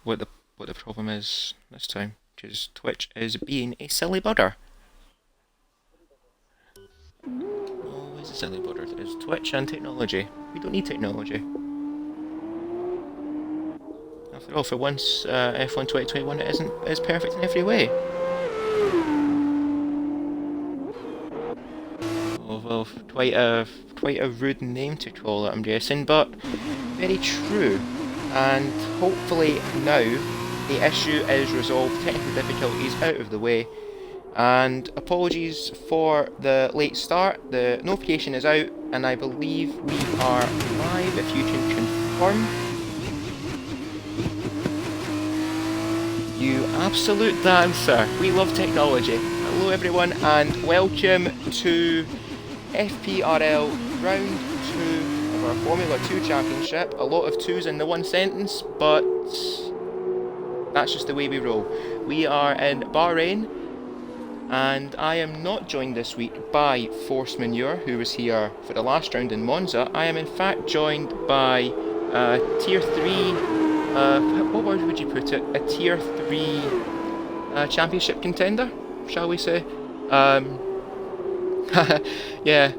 what the problem is this time, because Twitch is being a silly bugger. Always a silly bugger. It's Twitch and technology. We don't need technology. After all, for once, F1 2021 is perfect in every way. Oh, well, quite a rude name to call it, I'm guessing, but very true. And hopefully now the issue is resolved, technical difficulties out of the way. And apologies for the late start. The notification is out, and I believe we are live. If you can confirm. You absolute dancer. We love technology. Hello everyone, and welcome to FPRL Round 2 of our Formula 2 Championship. A lot of twos in the one sentence, but that's just the way we roll. We are in Bahrain, and I am not joined this week by Force Manure, who was here for the last round in Monza. I am in fact joined by Tier 3, what word would you put it? A Tier 3 championship contender, shall we say? Yeah,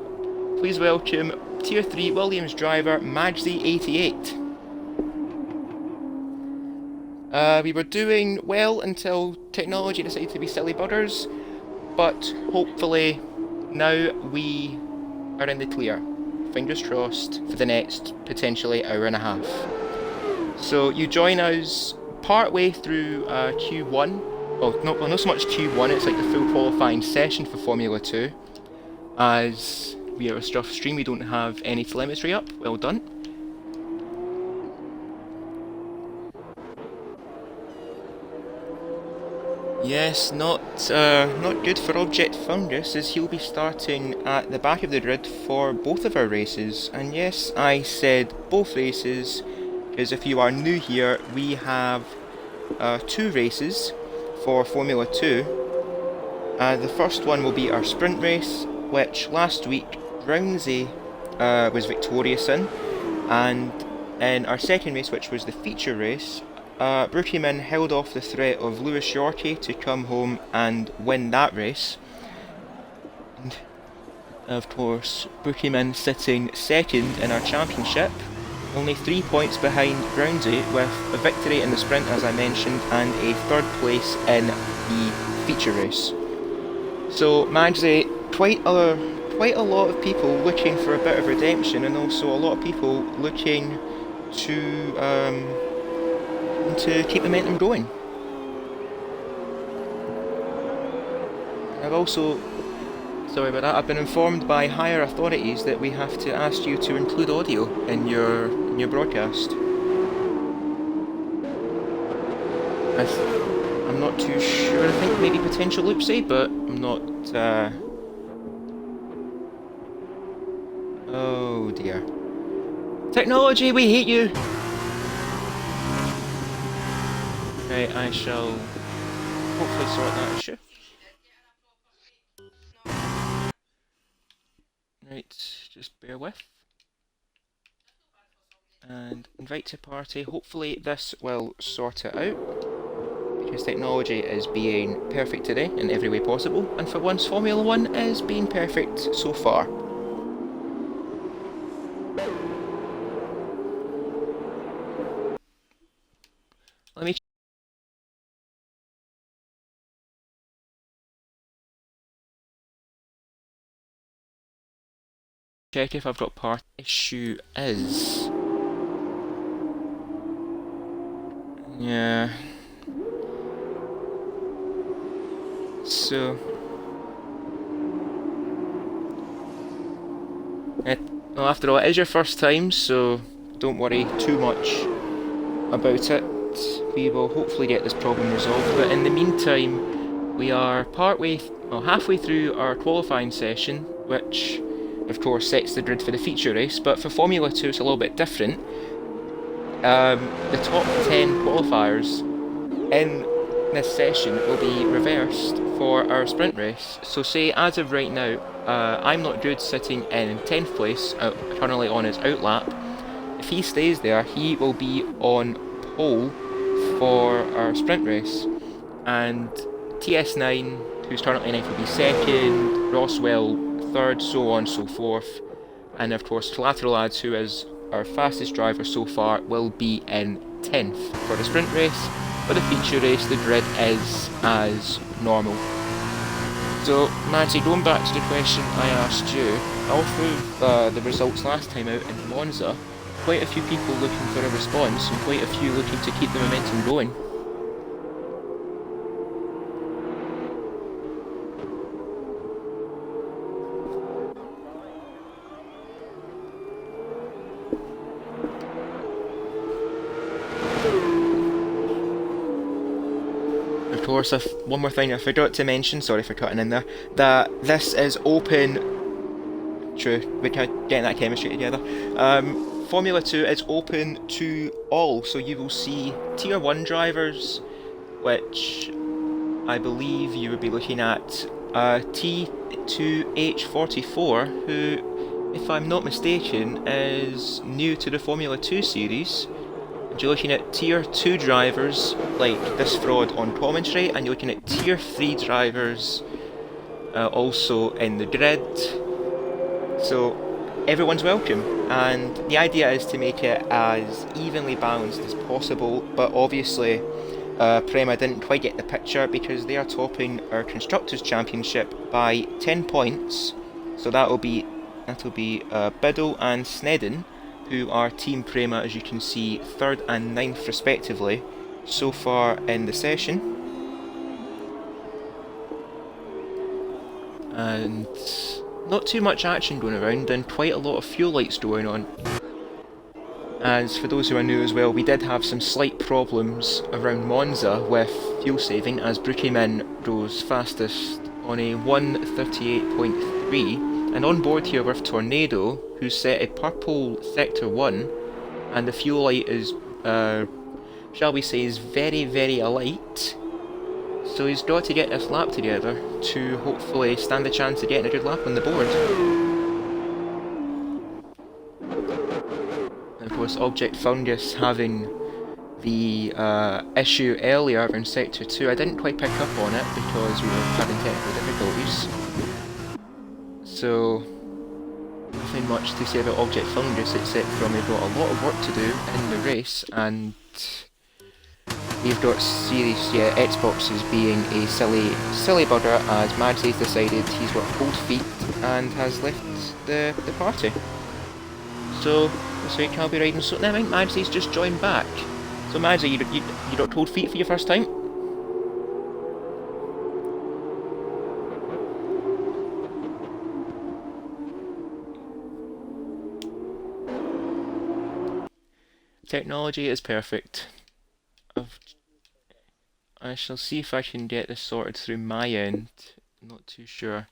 please welcome Tier 3 Williams driver Magsy88. We were doing well until technology decided to be silly buggers, but hopefully now we are in the clear. Fingers crossed for the next potentially hour and a half. So you join us partway through Q1. Well, not so much Q1, it's like the full qualifying session for Formula 2. As we are a rough stream, we don't have any telemetry up. Well done. Yes, not good for Object Fungus, as he'll be starting at the back of the grid for both of our races. And yes, I said both races, because if you are new here, we have two races for Formula 2. The first one will be our sprint race, which last week Brownsy was victorious in, and in our second race, which was the feature race, Brookieman held off the threat of Lewis Yorkie to come home and win that race. And of course, Brookieman sitting second in our championship, only 3 points behind Brownsy, with a victory in the sprint as I mentioned, and a third place in the feature race. So Magsy, quite a lot of people looking for a bit of redemption, and also a lot of people looking to keep the momentum going. I've also, sorry about that, I've been informed by higher authorities that we have to ask you to include audio in your broadcast. I'm not too sure, I think maybe potential oopsie, but I'm not, oh dear. Technology, we hate you! Right, I shall hopefully sort that issue. Right, just bear with. And invite to party. Hopefully this will sort it out, because technology is being perfect today in every way possible, and for once Formula 1 is being perfect so far. Let me check if I've got part. Issue is, yeah, so well, after all, it is your first time, so don't worry too much about it. We will hopefully get this problem resolved, but in the meantime we are halfway through our qualifying session, which of course sets the grid for the feature race, but for Formula 2 it's a little bit different. The top 10 qualifiers in this session will be reversed for our sprint race. So say as of right now, I'm not good sitting in 10th place, currently on his outlap. If he stays there, he will be on pole for our sprint race. And TS9, who's currently in FOB second, Roswell third, so on and so forth. And of course Collateral Lads, who is our fastest driver so far, will be in 10th for the sprint race. For the feature race, the grid is as normal. So, Madsy, going back to the question I asked you, off of the results last time out in Monza, quite a few people looking for a response and quite a few looking to keep the momentum going. Of course, one more thing I forgot to mention, sorry for cutting in there, that this is open. True, we're getting that chemistry together. Formula 2 is open to all, so you will see Tier 1 drivers, which I believe you would be looking at T2H44, who, if I'm not mistaken, is new to the Formula 2 series. You're looking at Tier 2 drivers, like this fraud on commentary, and you're looking at Tier 3 drivers also in the grid. So everyone's welcome, and the idea is to make it as evenly balanced as possible, but obviously Prema didn't quite get the picture because they are topping our Constructors' Championship by 10 points, so that'll be Biddle and Snedden, who are Team Prema, as you can see, 3rd and 9th respectively so far in the session. And not too much action going around and quite a lot of fuel lights going on. As for those who are new as well, we did have some slight problems around Monza with fuel saving, as Brookie goes fastest on a 1:38.3, and on board here with Tornado, who's set a purple sector 1, and the fuel light is, shall we say, is very, very alight. So he's got to get this lap together to hopefully stand a chance of getting a good lap on the board. And of course, Object Fungus having the issue earlier in Sector 2. I didn't quite pick up on it because we were having technical difficulties. So, nothing much to say about Object Fungus except from we've got a lot of work to do in the race, and we've got Xboxes being a silly bugger, as Madsy's decided he's got cold feet and has left the party. So, looks like I'll be riding. So, never mind, Madsy's just joined back. So Madsy, you got cold feet for your first time? Technology is perfect. I shall see if I can get this sorted through my end. Not too sure.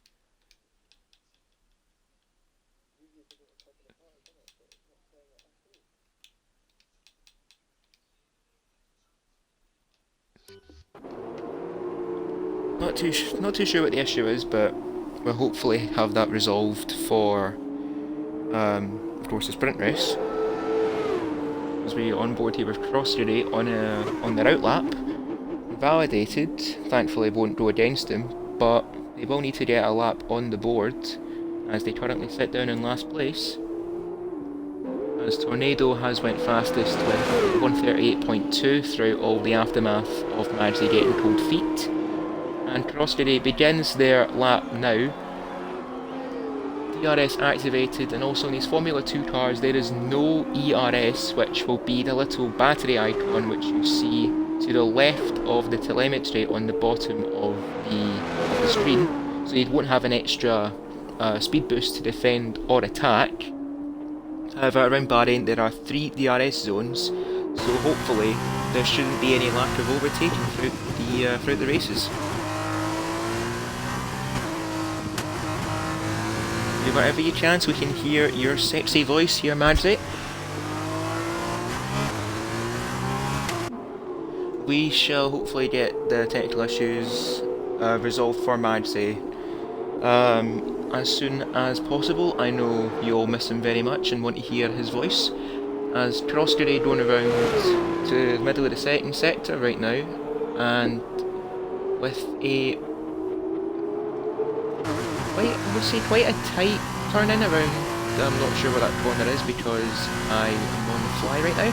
Not too sure what the issue is, but we'll hopefully have that resolved for, of course, the sprint race. As we on board here with Crossjury on their outlap, validated. Thankfully, won't go against him, but they will need to get a lap on the board, as they currently sit down in last place. As Tornado has went fastest with 1:38.2 throughout all the aftermath of Madsy getting cold feet. And Crossjury begins their lap now. DRS activated, and also in these Formula 2 cars there is no ERS, which will be the little battery icon which you see to the left of the telemetry on the bottom of the screen. So you won't have an extra speed boost to defend or attack. However, around Bahrain there are 3 DRS zones, so hopefully there shouldn't be any lack of overtaking throughout the races. Do whatever you can so we can hear your sexy voice here, Madsy. We shall hopefully get the technical issues resolved for Madsy as soon as possible. I know you all miss him very much and want to hear his voice. as Crossgrade going around to the middle of the second sector right now, and with a quite a tight turn in around. I'm not sure where that corner is because I am on the fly right now.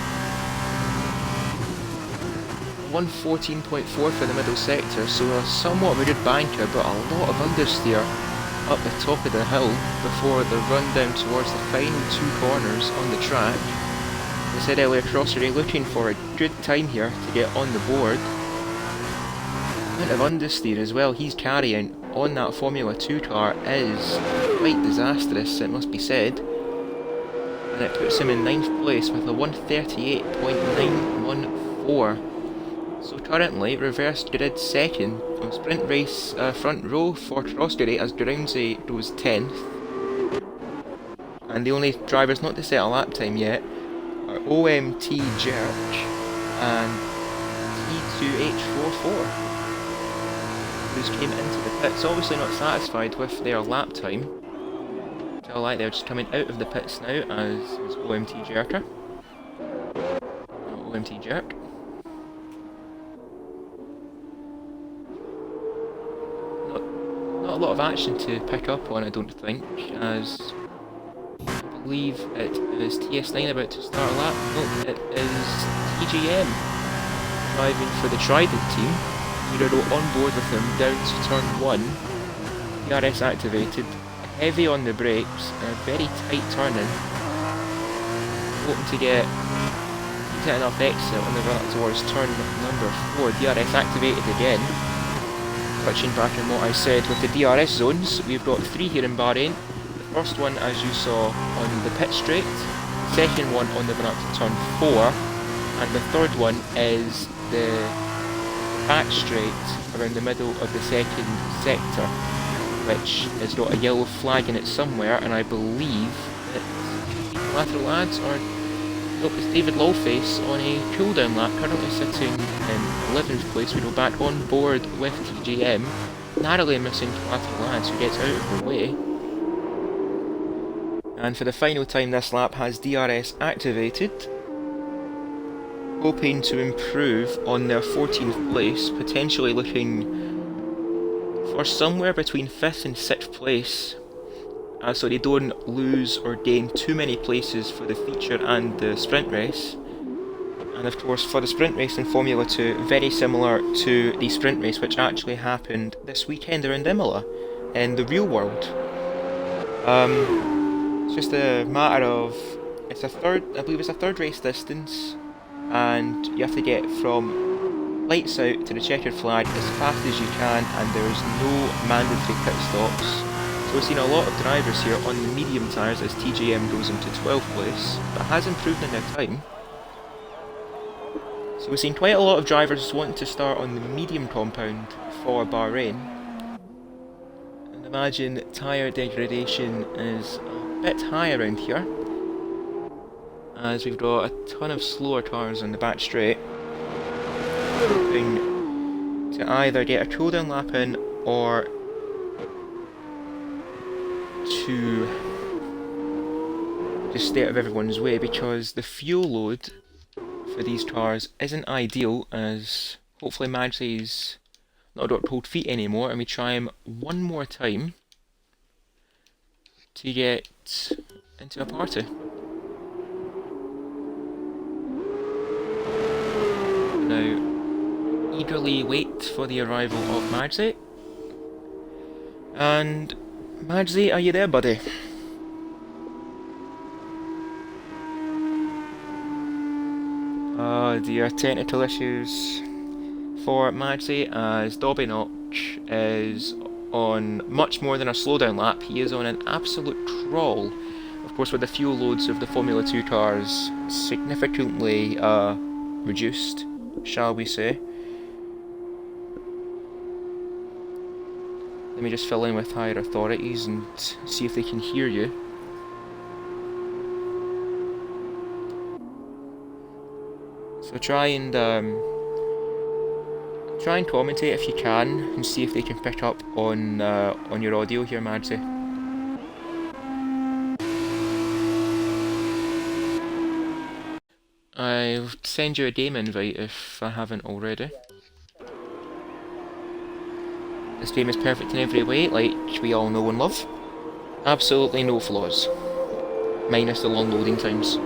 114.4 for the middle sector, so somewhat of a good banker, but a lot of understeer up the top of the hill before the run down towards the final two corners on the track. As I said earlier, Crossery looking for a good time here to get on the board. The amount of understeer as well he's carrying on that Formula 2 car is quite disastrous, it must be said. And it puts him in 9th place with a 138.914. So currently, reversed grid second on sprint race front row for Crossgrade as Groundsey goes 10th. And the only drivers not to set a lap time yet are OMT Jerk and T2H44, who's came into the pits, obviously not satisfied with their lap time. Tell like they're just coming out of the pits now as OMT Jerker. OMT Jerk. Not a lot of action to pick up on, I don't think, as I believe it is TS9 about to start a lap. No, it is TGM driving for the Trident team. Zero on board with them down to turn 1. DRS activated, heavy on the brakes, a very tight turning. Hoping to get enough exit on the run up towards turn number 4. DRS activated again. Touching back on what I said with the DRS zones, we've got 3 here in Bahrain. The first one, as you saw, on the pit straight, second one on the run up to turn 4, and the third one is the back straight around the middle of the second sector, which has got a yellow flag in it somewhere, and I believe it's lateral lads, or nope, it's David Lawface on a cooldown lap, currently sitting in 11th place. We go back on board with TGM, narrowly missing lateral lads who gets out of the way. And for the final time this lap has DRS activated, hoping to improve on their 14th place, potentially looking for somewhere between 5th and 6th place, so they don't lose or gain too many places for the feature and the sprint race. And of course for the sprint race in Formula 2, very similar to the sprint race which actually happened this weekend around Imola in the real world. It's just a matter of, I believe it's a third race distance, and you have to get from lights out to the checkered flag as fast as you can, and there's no mandatory pit stops. So we've seen a lot of drivers here on the medium tyres as TGM goes into 12th place, but has improved in their time. So we've seen quite a lot of drivers wanting to start on the medium compound for Bahrain. And imagine tyre degradation is a bit high around here, as we've got a ton of slower cars on the back straight, hoping to either get a cooldown lap in or to just stay out of everyone's way, because the fuel load for these cars isn't ideal, as hopefully Magsey's not got cold feet anymore and we try him one more time to get into a party. Now, eagerly wait for the arrival of Magsey. And Magsey, are you there, buddy? Oh dear, technical issues for Magsey, as Dobby Notch is on much more than a slowdown lap. He is on an absolute crawl. Of course, with the fuel loads of the Formula 2 cars significantly reduced, shall we say. Let me just fill in with higher authorities and see if they can hear you. So try and commentate if you can, and see if they can pick up on your audio here, Magsey. I'll send you a game invite if I haven't already. This game is perfect in every way, like we all know and love. Absolutely no flaws. Minus the long loading times.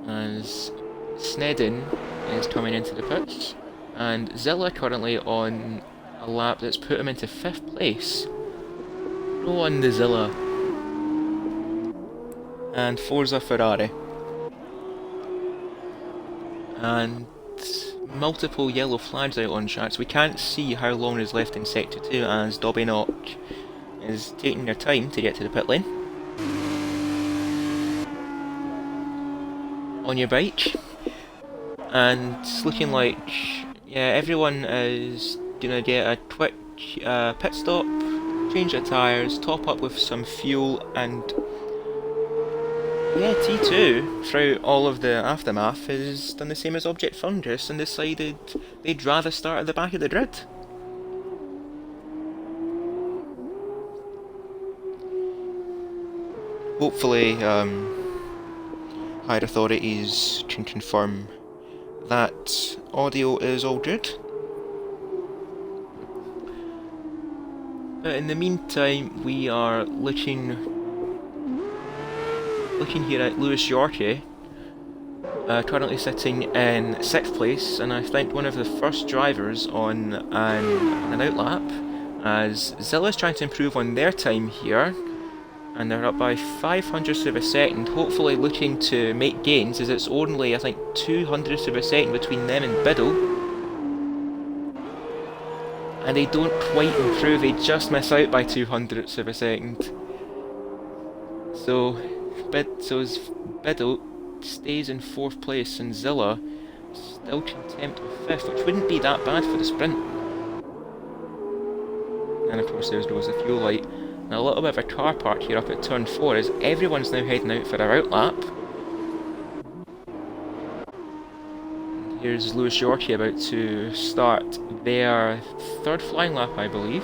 As Snedden is coming into the pits, and Zilla currently on a lap that's put him into 5th place. Go on the Zilla. And Forza Ferrari. And multiple yellow flags out on chat, so we can't see how long is left in Sector 2 as Dobby Knock is taking their time to get to the pit lane. On your bike. And it's looking like, yeah, everyone is gonna get a quick pit stop, change their tyres, top up with some fuel, and yeah, T2, throughout all of the aftermath, has done the same as Object Fungus and decided they'd rather start at the back of the grid. Hopefully, higher authorities can confirm that audio is all good. But in the meantime, we are looking here at Lewis Yorkie, currently sitting in 6th place, and I think one of the first drivers on an outlap, as Zilla's trying to improve on their time here, and they're up by 500ths of a second, hopefully looking to make gains, as it's only, I think, 200ths of a second between them and Biddle. And they don't quite improve, they just miss out by 200ths of a second. So Biddle stays in 4th place, and Zilla still content with 5th, which wouldn't be that bad for the sprint. And of course there's the fuel light. And a little bit of a car park here up at turn 4 as everyone's now heading out for their outlap. And here's Lewis Yorkie about to start their 3rd flying lap, I believe.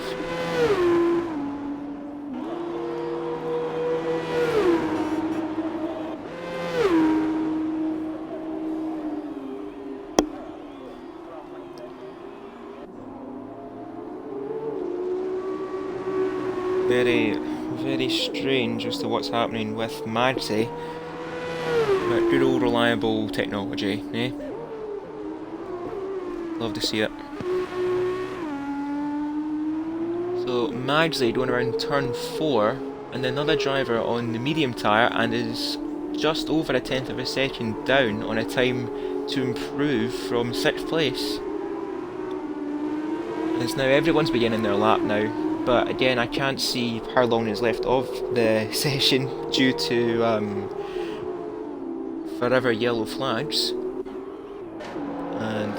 Very strange as to what's happening with Magsy, but good old reliable technology, eh? Love to see it. So Magsy going around turn 4, and another driver on the medium tyre, and is just over 1/10 of a second down on a time to improve from 6th place. As now everyone's beginning their lap now. But again, I can't see how long is left of the session due to forever yellow flags. And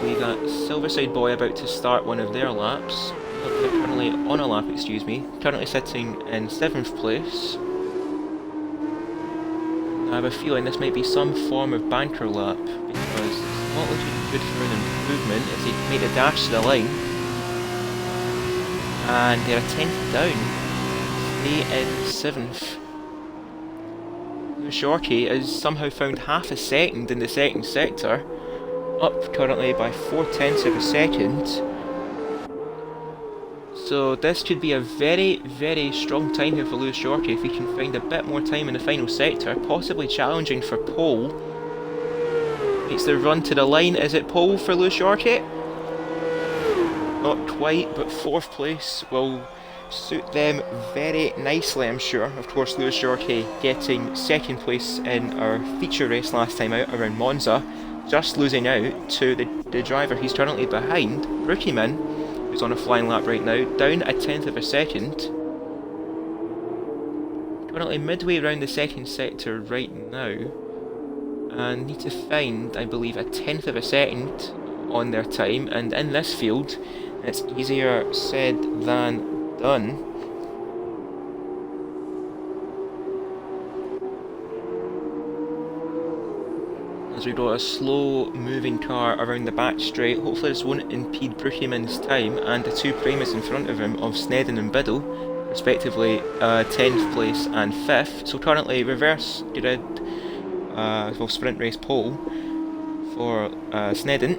we got Silverside Boy about to start one of their laps. They're currently on a lap, excuse me. Currently sitting in 7th place. I have a feeling this might be some form of banker lap, because it's not looking good for an improvement as he made a dash to the line. And they're 10th down. Stay in 7th. Yorkie has somehow found half a second in the 2nd sector. Up currently by 4/10 of a second. So this could be a very, very strong time here for Lewis Yorkie if he can find a bit more time in the final sector, possibly challenging for pole. Makes the run to the line. Is it pole for Lewis Yorkie? Not quite, but 4th place will suit them very nicely, I'm sure. Of course, Lewis Yorkie getting 2nd place in our feature race last time out around Monza, just losing out to the driver he's currently behind, Brookieman, who's on a flying lap right now, down 1/10 of a second. Currently midway around the 2nd sector right now, and need to find, I believe, 1/10 of a second on their time, and in this field, it's easier said than done. As we got a slow moving car around the back straight, hopefully this won't impede Brookieman's time, and the 2 Primus in front of him of Snedden and Biddle, respectively 10th place and 5th. So currently reverse grid well, sprint race pole for Snedden.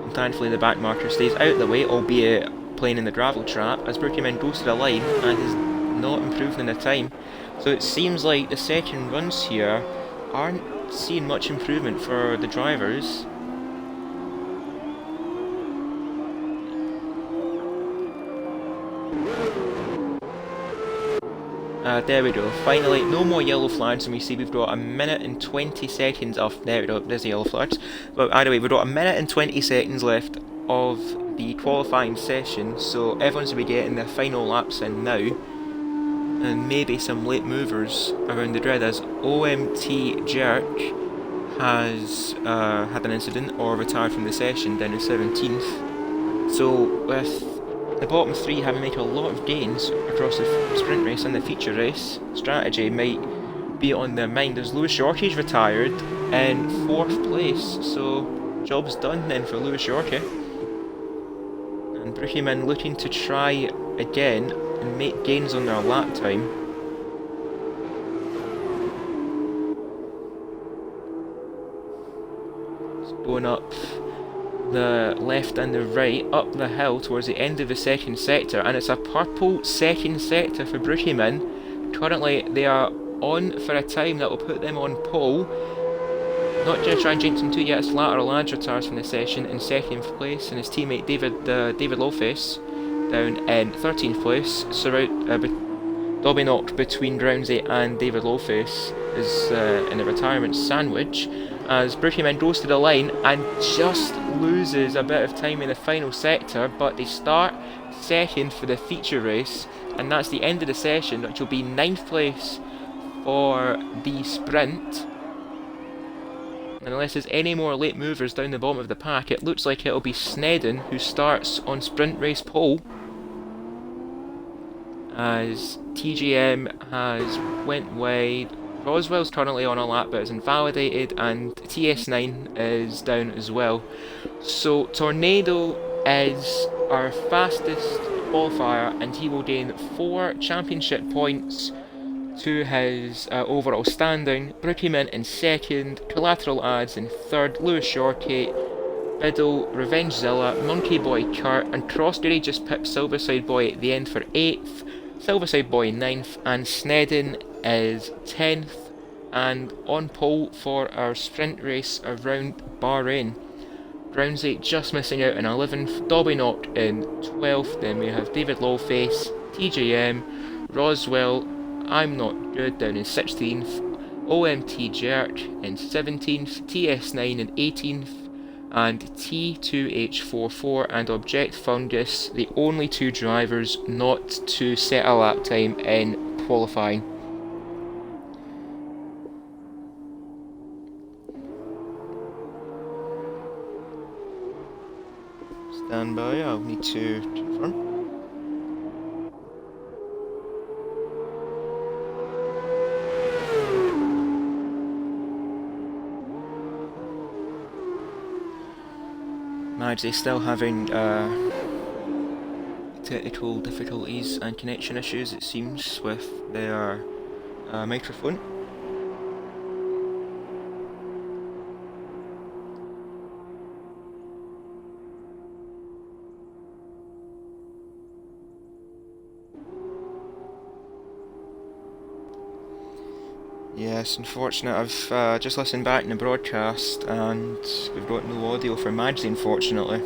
And thankfully the back marker stays out of the way, albeit playing in the gravel trap, as Brookie goes to the line and is not improving in the time. So it seems like the second runs here aren't seeing much improvement for the drivers. There we go, finally, no more yellow flags, and we see we've got 1 minute and 20 seconds off. There we go, there's the yellow flags. But either way, we've got 1 minute and 20 seconds left of the qualifying session, so everyone's going to be getting their final laps in now. And maybe some late movers around the grid, as OMT Jerk has had an incident or retired from the session down in 17th. So with the bottom three having made a lot of gains across the sprint race and the feature race, strategy might be on their mind, as Lewis Shorty's retired in 4th place, so job's done then for Lewis Shorty. And Brookie looking to try again and make gains on their lap time. It's going up the left and the right, up the hill towards the end of the second sector, and it's a purple second sector for Brookie. Currently they are on for a time that will put them on pole. Not going to try and jinx them too yet, as lateral lads retires from the session in 2nd place, and his teammate David Lowface down in 13th place. Dobby knocked between Drownsy and David Lowface is in a retirement sandwich, as Brookie goes to the line and just loses a bit of time in the final sector, but they start 2nd for the feature race, and that's the end of the session, which will be 9th place for the sprint. And unless there's any more late movers down the bottom of the pack, it looks like it'll be Snedden who starts on sprint race pole, as TGM has went wide. Roswell's currently on a lap but is invalidated, and TS9 is down as well. So Tornado is our fastest qualifier, and he will gain 4 championship points to his overall standing. Brookieman in 2nd, Collateral Ads in 3rd, Lewis Shorty, Biddle, Revengezilla, Monkey Boy Kurt, and Crossbury just pipped Silverside Boy at the end for 8th, Silverside Boy 9th, and Snedden is 10th, and on pole for our sprint race around Bahrain. Brownsy just missing out in 11th, Dobby Knock in 12th, then we have David Lawface, TJM, Roswell, I'm Not Good down in 16th, OMT Jerk in 17th, TS9 in 18th, and T2H44 and Object Fungus, the only 2 drivers not to set a lap time in qualifying. Stand by, I'll need to confirm. They're still having technical difficulties and connection issues, it seems, with their microphone. Yes, unfortunate. I've just listened back in the broadcast and we've got no audio for Madzi, unfortunately.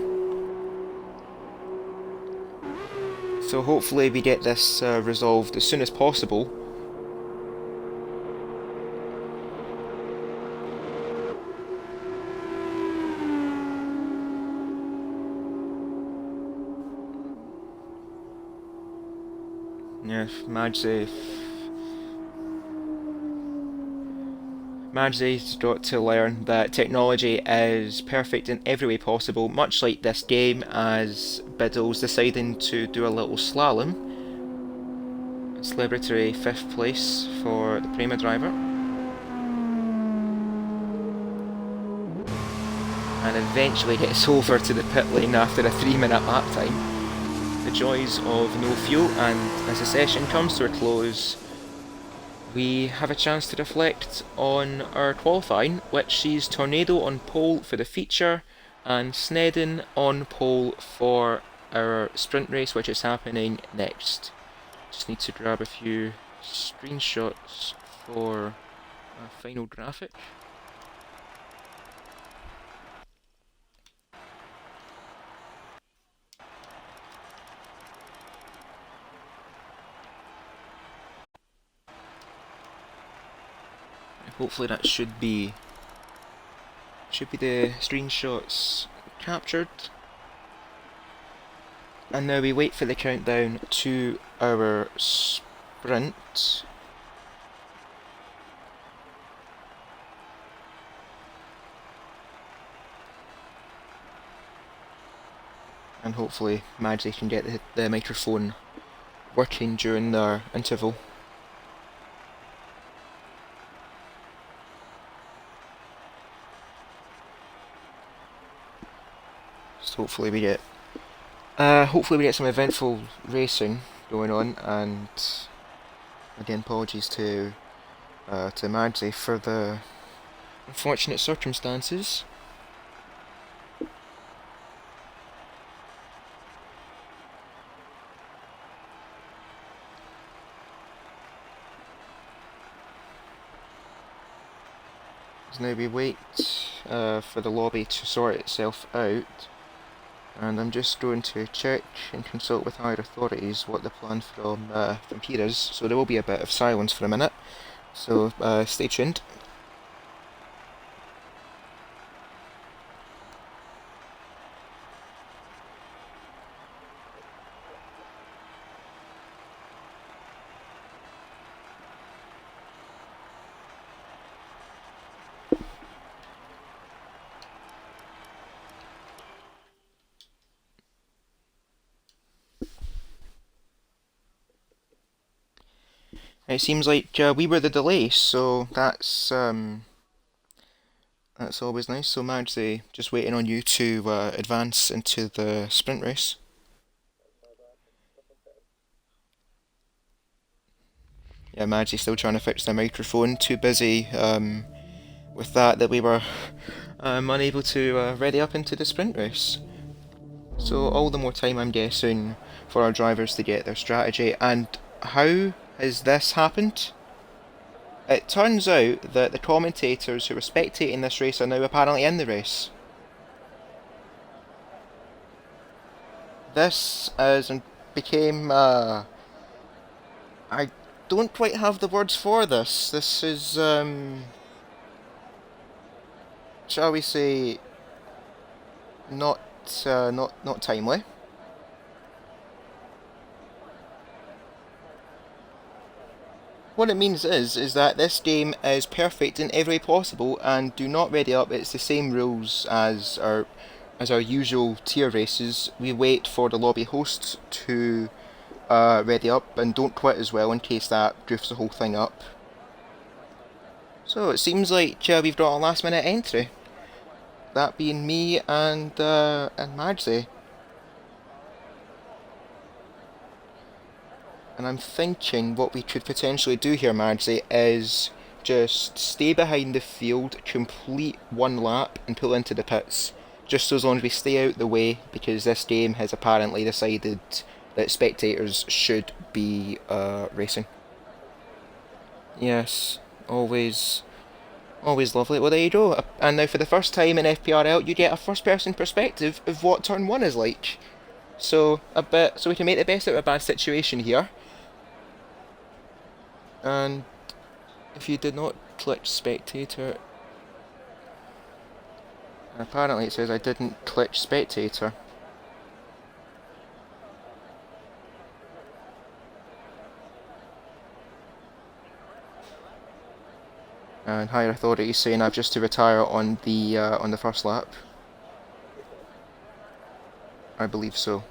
So hopefully we get this resolved as soon as possible. Yeah, Madzi's got to learn that technology is perfect in every way possible, much like this game, as Biddle's deciding to do a little slalom. Celebratory 5th place for the Prima driver. And eventually gets over to the pit lane after a 3-minute lap time. The joys of no fuel, and as the session comes to a close, we have a chance to reflect on our qualifying, which sees Tornado on pole for the feature and Snedden on pole for our sprint race, which is happening next. Just need to grab a few screenshots for a final graphic. Hopefully that should be the screenshots captured. And now we wait for the countdown to our sprint. And hopefully Madgy can get the microphone working during their interval. So hopefully we get some eventful racing going on, and again apologies to Madgy for the unfortunate circumstances. So now we wait for the lobby to sort itself out, and I'm just going to check and consult with higher authorities what the plan from here is. So there will be a bit of silence for a minute, so stay tuned. It seems like we were the delay, so that's always nice. So Madgy, just waiting on you to advance into the sprint race. Yeah, Madgy's still trying to fix the microphone. Too busy with that we were unable to ready up into the sprint race. So all the more time, I'm guessing, for our drivers to get their strategy. And how has this happened? It turns out that the commentators who were spectating this race are now apparently in the race. This became I don't quite have the words for this. This is shall we say, not timely. What it means is that this game is perfect in every way possible, and do not ready up. It's the same rules as our usual tier races. We wait for the lobby hosts to ready up, and don't quit as well in case that goofs the whole thing up. So it seems like we've got a last minute entry. That being me and Madgy. And I'm thinking what we could potentially do here, Madgy, is just stay behind the field, complete one lap, and pull into the pits. Just so as long as we stay out the way, because this game has apparently decided that spectators should be racing. Yes, always lovely. Well, there you go. And now for the first time in FPRL, you get a first-person perspective of what turn 1 is like. So we can make the best out of a bad situation here. And if you did not click spectator, apparently it says I didn't click spectator. And higher authorities saying I've just to retire on the first lap. I believe so.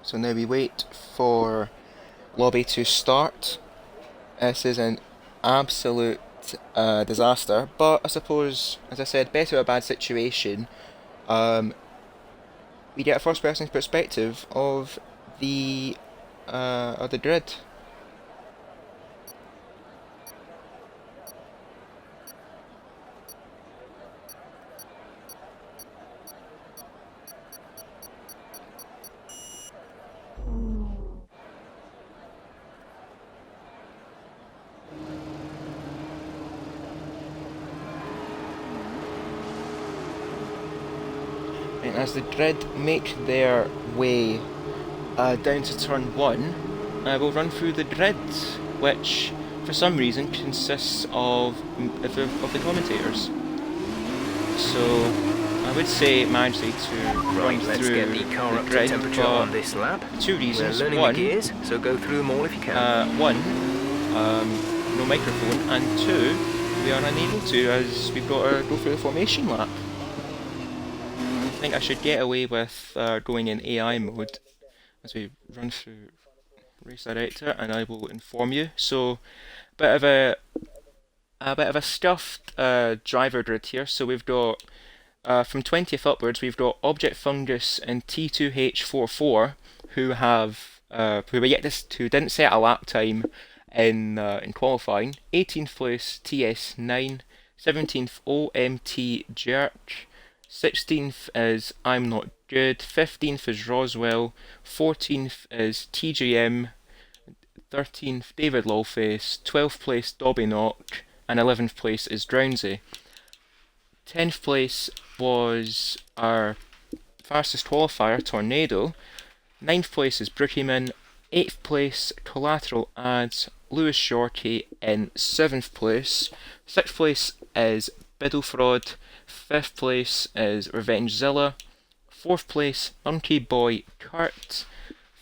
So now we wait for lobby to start. This is an absolute disaster, but I suppose, as I said, better a bad situation. We get a first-person perspective of the grid. And as the grid make their way down to turn 1, we'll run through the grid, which for some reason consists of the commentators. So I would say managed to run let's through get the car up to grid, temperature on this lap. 2 reasons. We're learning One, the gears, so go through them all if you can. No microphone, and 2, we are unable to as we've got to go through the formation lap. I think I should get away with going in AI mode as we run through Race Director, and I will inform you. So, bit of a stuffed driver grid here. So we've got from 20th upwards, we've got Object Fungus and T2H44 who have who didn't set a lap time in qualifying. 18th place TS9, 17th OMT Jerk, 16th is I'm Not Good, 15th is Roswell, 14th is TGM, 13th David Lawface, 12th place Dobby Knock, and 11th place is Drownsy. 10th place was our fastest qualifier, Tornado. 9th place is Brookieman. 8th place, Collateral Ads, Lewis Shorty in 7th place. 6th place is Biddlefraud. 5th place is Revengezilla. 4th place, Monkey Boy Kurt.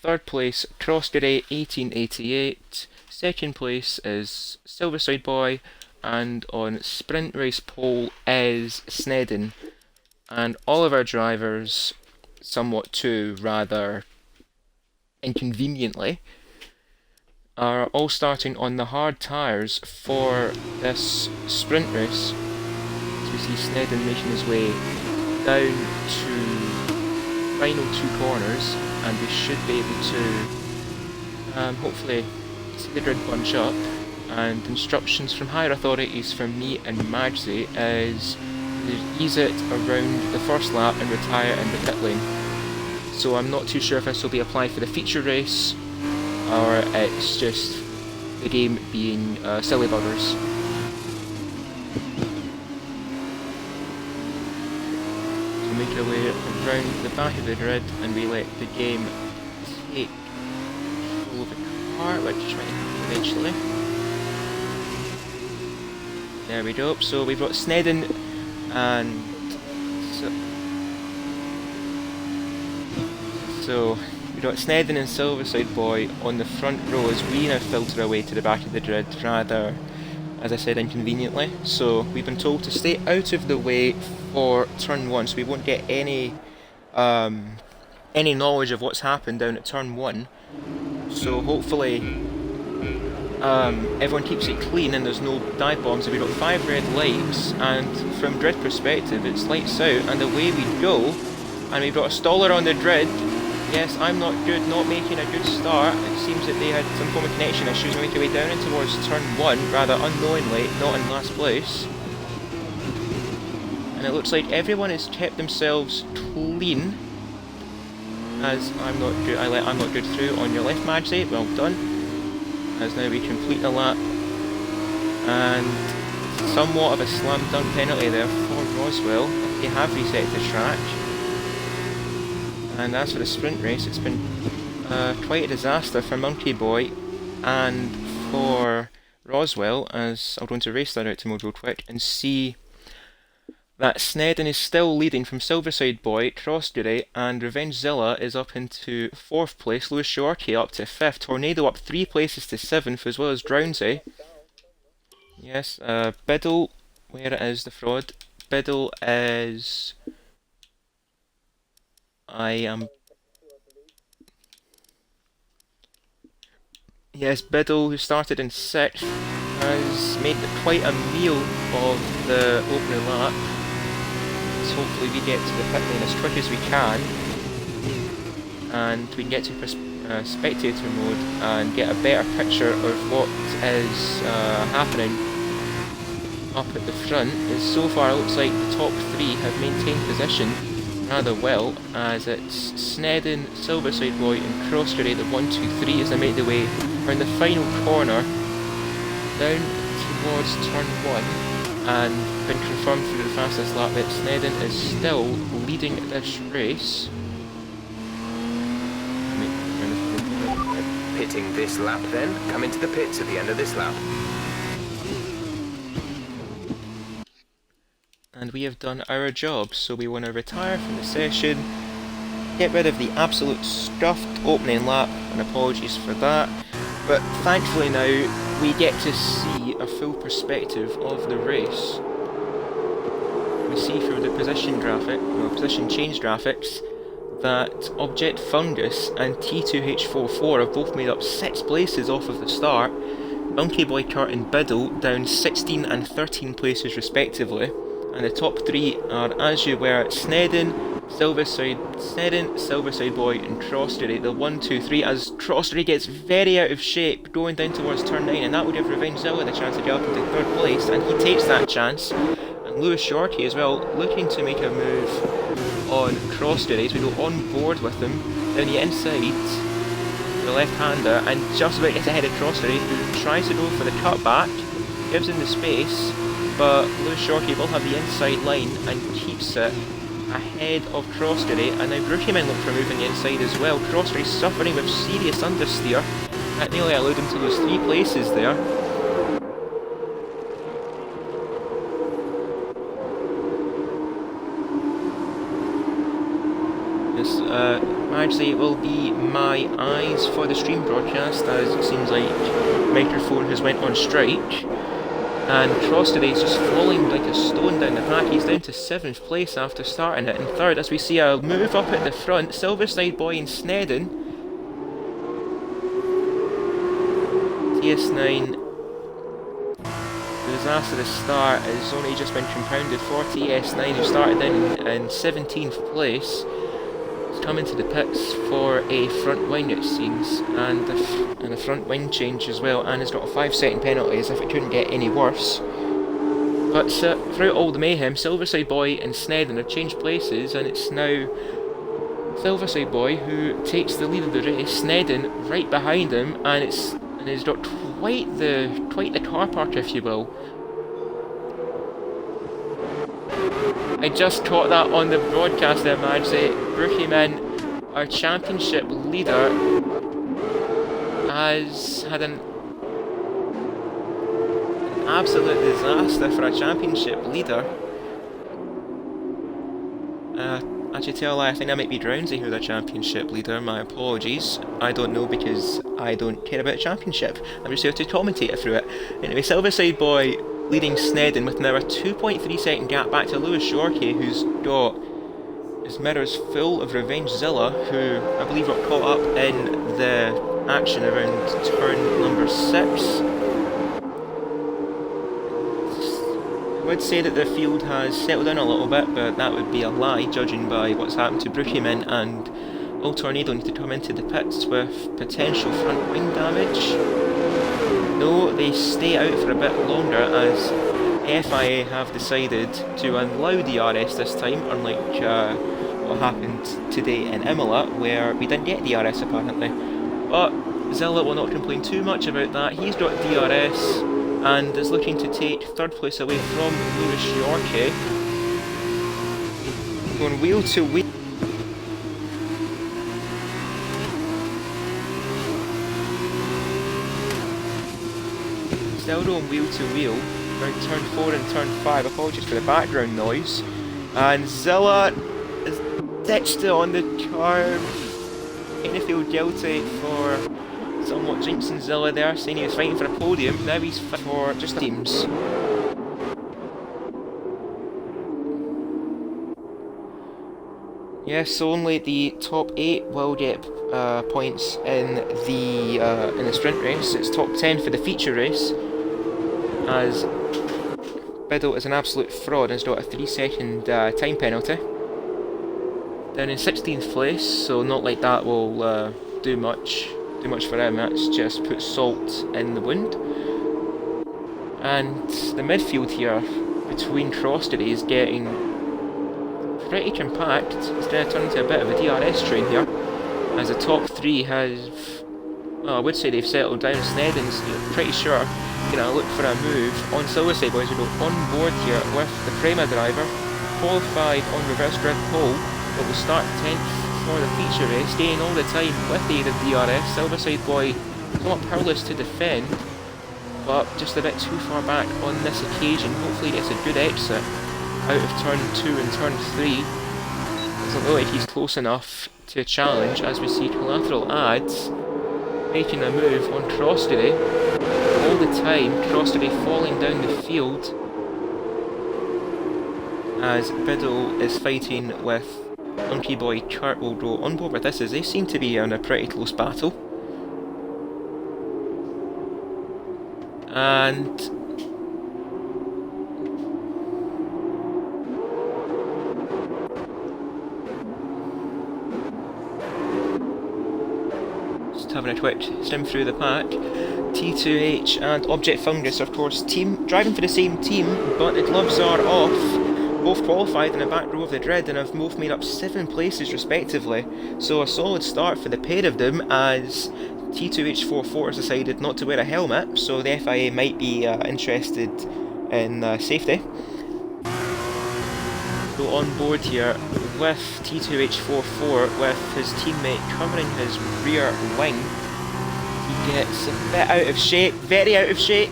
3rd place, Crossgary 1888. 2nd place is Silverside Boy. And on sprint race pole is Snedden. And all of our drivers, somewhat too rather inconveniently, are all starting on the hard tyres for this sprint race. As we see Snedden making his way down to final 2 corners, and we should be able to hopefully see the grid bunch up. And instructions from higher authorities from me and Majzi is to ease it around the first lap and retire in the pit lane. So I'm not too sure if this will be applied for the feature race or it's just the game being silly buggers. So make our way around the back of the grid and we let the game take control of the car, which might happen eventually. There we go. So we've got Snedden and so we've got Snedden and Silverside Boy on the front row as we now filter our way to the back of the grid, rather, as I said, inconveniently. So we've been told to stay out of the way for turn 1, so we won't get any knowledge of what's happened down at turn 1. So hopefully everyone keeps it clean and there's no dive bombs. We've got 5 red lights, and from grid perspective it's lights out and away we go. And we've got a staller on the grid. Yes, I'm Not Good, not making a good start. It seems that they had some form of connection issues and make their way down and towards turn 1 rather unknowingly, not in last place. And it looks like everyone has kept themselves clean as I'm Not Good. I let I'm Not Good through on your left, Majzi. Well done. As now we complete the lap, and somewhat of a slam dunk penalty there for Roswell. They have reset the track, and as for the sprint race, it's been quite a disaster for Monkey Boy and for Roswell, as I'll go into Race Director mode real quick and see that Snedden is still leading from Silverside Boy, Crossgary, and Revengezilla is up into 4th place, Lewis Shorty up to 5th, Tornado up 3 places to 7th, as well as Drownsy. Yes, Biddle, where is the fraud? Biddle is... Yes, Biddle, who started in 6th, has made quite a meal of the opening lap. So hopefully we get to the pit lane as quick as we can, and we can get to spectator mode and get a better picture of what is happening up at the front. Is so far it looks like the top three have maintained position rather well, as it's Snedden, Silverside Boy and Crossjury, the 1, 2, 3 as they make their way around the final corner down towards turn 1, and been confirmed through the fastest lap that Snedden is still leading this race. Pitting this lap then. Come into the pits at the end of this lap. And we have done our job, so we want to retire from the session, get rid of the absolute stuffed opening lap, and apologies for that, but thankfully now we get to see a full perspective of the race. We see through the position change graphics that Object Fungus and T2H44 have both made up 6 places off of the start, Donkey Boy Kurt and Biddle down 16 and 13 places respectively. And the top 3 are, as you were, Snedden, Silverside Boy and Crossjury, the 1, 2, 3, as Crossjury gets very out of shape going down towards turn 9, and that would give Revengezilla the chance to get up into 3rd place, and he takes that chance. And Lewis Shorty as well, looking to make a move on Crossjury as we go on board with him down the inside, the left-hander, and just about gets ahead of Crossjury, who tries to go for the cutback, gives him the space, but Lewis Shorty will have the inside line and keeps it ahead of Crossjury, and now Brookieman look for a move on the inside as well. Crossjury suffering with serious understeer, that nearly allowed him to lose 3 places there. Yes, Marjorie will be my eyes for the stream broadcast, as it seems like microphone has went on strike. And Crossjury is just falling like a stone down the pack. He's down to 7th place after starting it in 3rd, as we see a move up at the front. Silverside Boy and Snedden. TS9, the disastrous start has only just been compounded for TS9, who started in 17th place. He's come into the pits for a front wing, it seems, and a front wing change as well, and has got a 5-second penalty as if it couldn't get any worse. But throughout all the mayhem, Silverside Boy and Snedden have changed places, and it's now Silverside Boy who takes the lead of the race, Snedden right behind him, and he's got quite the car park, if you will. I just caught that on the broadcast there, Madge. Brookieman, our championship leader, has had an absolute disaster for a championship leader. Actually, tell a lie, I think that might be Drownsy who's the championship leader. My apologies. I don't know because I don't care about championship. I'm just here to commentate it through it. Anyway, Silverside Boy leading Snedden with now a 2.3 second gap back to Lewis Shorkey, who's got his mirrors full of Revengezilla, who I believe got caught up in the action around turn number 6. I would say that the field has settled down a little bit, but that would be a lie, judging by what's happened to Brookieman, and Old Tornado need to come into the pits with potential front wing damage. No, they stay out for a bit longer, as FIA have decided to allow DRS this time, unlike what happened today in Imola, where we didn't get DRS apparently. But Zilla will not complain too much about that. He's got DRS and is looking to take 3rd place away from Lewis Yorkie. Going wheel to wheel. Still going wheel to wheel around turn 4 and turn 5. Apologies for the background noise. And Zilla is ditched on the curve. Kind of feel guilty for somewhat jinxing Zilla there, saying he was fighting for a podium. Now he's fighting for just teams. Yes, so only the top 8 will get points in the sprint race. It's top 10 for the feature race, as Biddle is an absolute fraud and has got a 3-second time penalty. Down in 16th place, so not like that will do much for him. That's just put salt in the wound. And the midfield here between Crossdale is getting pretty compact. It's going to turn into a bit of a DRS train here, as the top three have, well, I would say they've settled down. Snedden's pretty sure going to look for a move on Silverside Boys. We go on board here with the Prema driver, qualified on reverse grid pole, but will start 10th for the feature race, staying all the time with the aid of DRS. Silverside Boy somewhat powerless to defend, but just a bit too far back on this occasion. Hopefully gets a good exit out of turn 2 and turn 3. Doesn't look like he's close enough to challenge, as we see Collateral Ads making a move on Crossdale. All the time, Crossdale falling down the field as Biddle is fighting with Monkey Boy Kurt. Will go on board with this, as they seem to be in a pretty close battle. And just having a quick skim through the pack. T2H and Object Fungus, of course, driving for the same team, but the gloves are off. Both qualified in the back row of the grid and have both made up 7 places respectively. So a solid start for the pair of them, as T2H44 has decided not to wear a helmet, so the FIA might be interested in safety. So on board here with T2H44 with his teammate covering his rear wing. He gets a bit out of shape, very out of shape,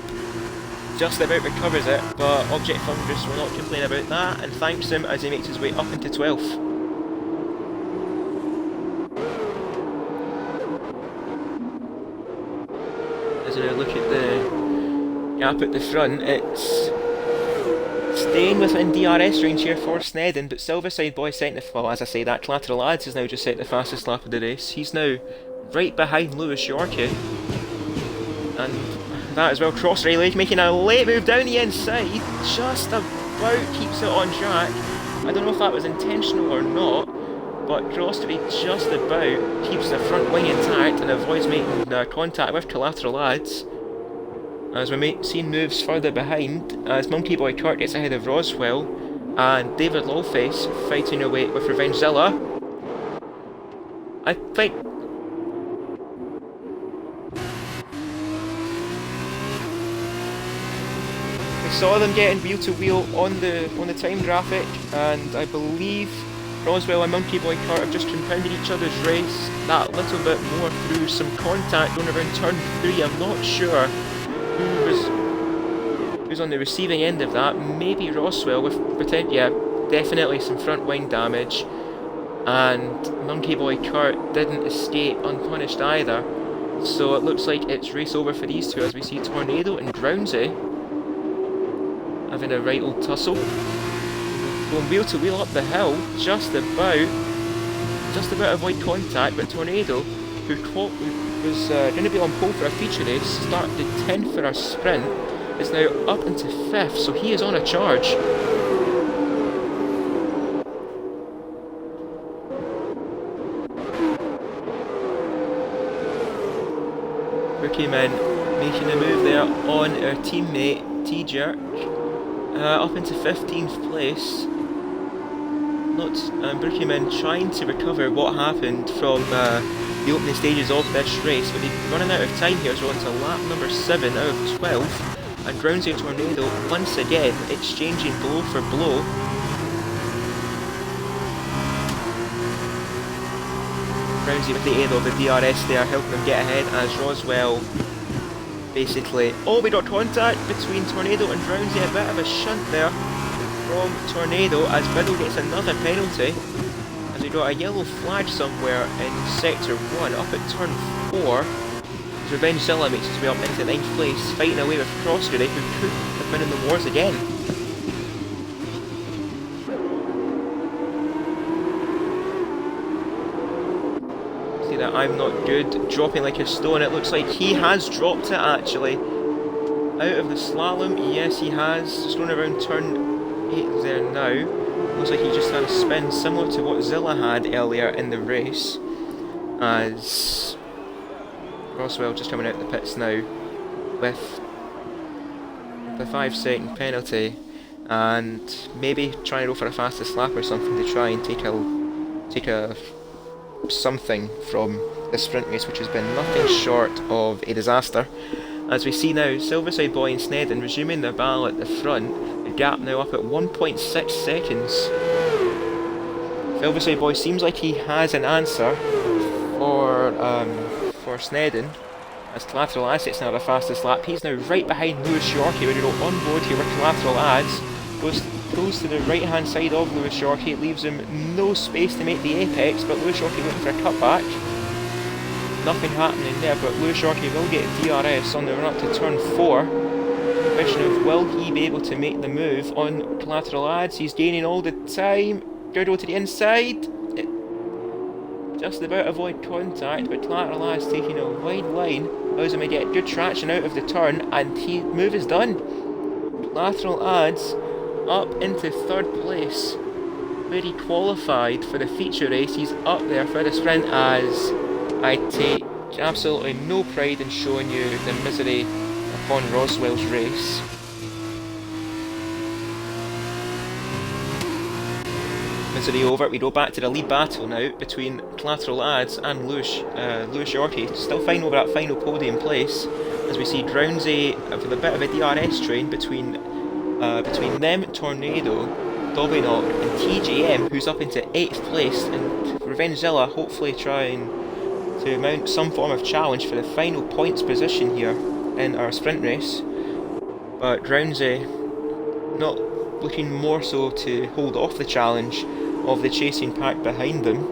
just about recovers it, but Object Fungus will not complain about that and thanks him as he makes his way up into 12th. As we look at the gap at the front, it's staying within DRS range here for Snedden, but Silverside Boy setting the, well, as I say, that Collateral Ads has now just set the fastest lap of the race. He's now right behind Lewis Yorkie, and that as well. Crossdale making a late move down the inside, just about keeps it on track. I don't know if that was intentional or not, but Crossdale just about keeps the front wing intact and avoids making contact with Collateral Ads. As we're seeing moves further behind, as Monkey Boy Kurt gets ahead of Roswell, and David Lawface fighting away with Revengezilla. I think we saw them getting wheel to wheel on the time graphic, and I believe Roswell and Monkey Boy Kurt have just compounded each other's race that little bit more through some contact on around turn 3. I'm not sure who's on the receiving end of that. Maybe Roswell with definitely some front wing damage, and Monkey Boy Kurt didn't escape unpunished either. So it looks like it's race over for these two, as we see Tornado and Drownsy having a right old tussle. Going wheel to wheel up the hill, just about avoid contact, but Tornado, who was going to be on pole for a feature race, started 10th for a sprint, is now up into 5th, so he is on a charge. Rookie men making a move there on our teammate T-Jerk, up into 15th place. Brookieman trying to recover what happened from the opening stages of this race, but they're running out of time here, so on to lap number 7 out of 12, and Drownsy and Tornado once again exchanging blow for blow. Drownsy with the aid of the DRS there, helping them get ahead, as Roswell basically... Oh, we got contact between Tornado and Drownsy, a bit of a shunt there from Tornado, as Biddle gets another penalty, as we got a yellow flag somewhere in sector 1 up at turn 4. Revengezilla makes his way up into 9th place, fighting away with Crossdale, who could have been in the wars again. See that I'm not good, dropping like a stone. It looks like he has dropped it actually. Out of the slalom, yes he has, just going around turn 8 there now. Looks like he just had a spin similar to what Zilla had earlier in the race, as Roswell just coming out the pits now with the 5-second penalty, and maybe trying to go for a fastest lap or something to try and take a something from the sprint race, which has been nothing short of a disaster. As we see now, Silverside Boy and Snedden resuming their battle at the front, the gap now up at 1.6 seconds. Silverside Boy seems like he has an answer for Snedden, as Collateral Ads gets now the fastest lap. He's now right behind Lewis Yorkie. We're going to go on board here with Collateral Ads. Goes to the right hand side of Lewis Yorkie. It leaves him no space to make the apex, but Lewis Yorkie looking for a cutback. Nothing happening there, but Lewis Yorkie will get DRS on the run up to turn 4. Question of will he be able to make the move on Collateral Ads? He's gaining all the time. Go to the inside. Just about avoid contact, but Collateral Ads taking a wide line allows him to get good traction out of the turn, and move is done. Collateral Ads up into 3rd place, where he qualified for the feature race. He's up there for the sprint, as I take absolutely no pride in showing you the misery upon Roswell's race. Misery over. We go back to the lead battle now between Collateral Ads and Lewis Yorkie, still fighting over that final podium place, as we see Drownsy with a bit of a DRS train between them, Tornado, Dobbynock and TJM, who's up into 8th place, and Revengezilla hopefully trying to mount some form of challenge for the final points position here in our sprint race. But Drownsy not looking more so to hold off the challenge of the chasing pack behind them.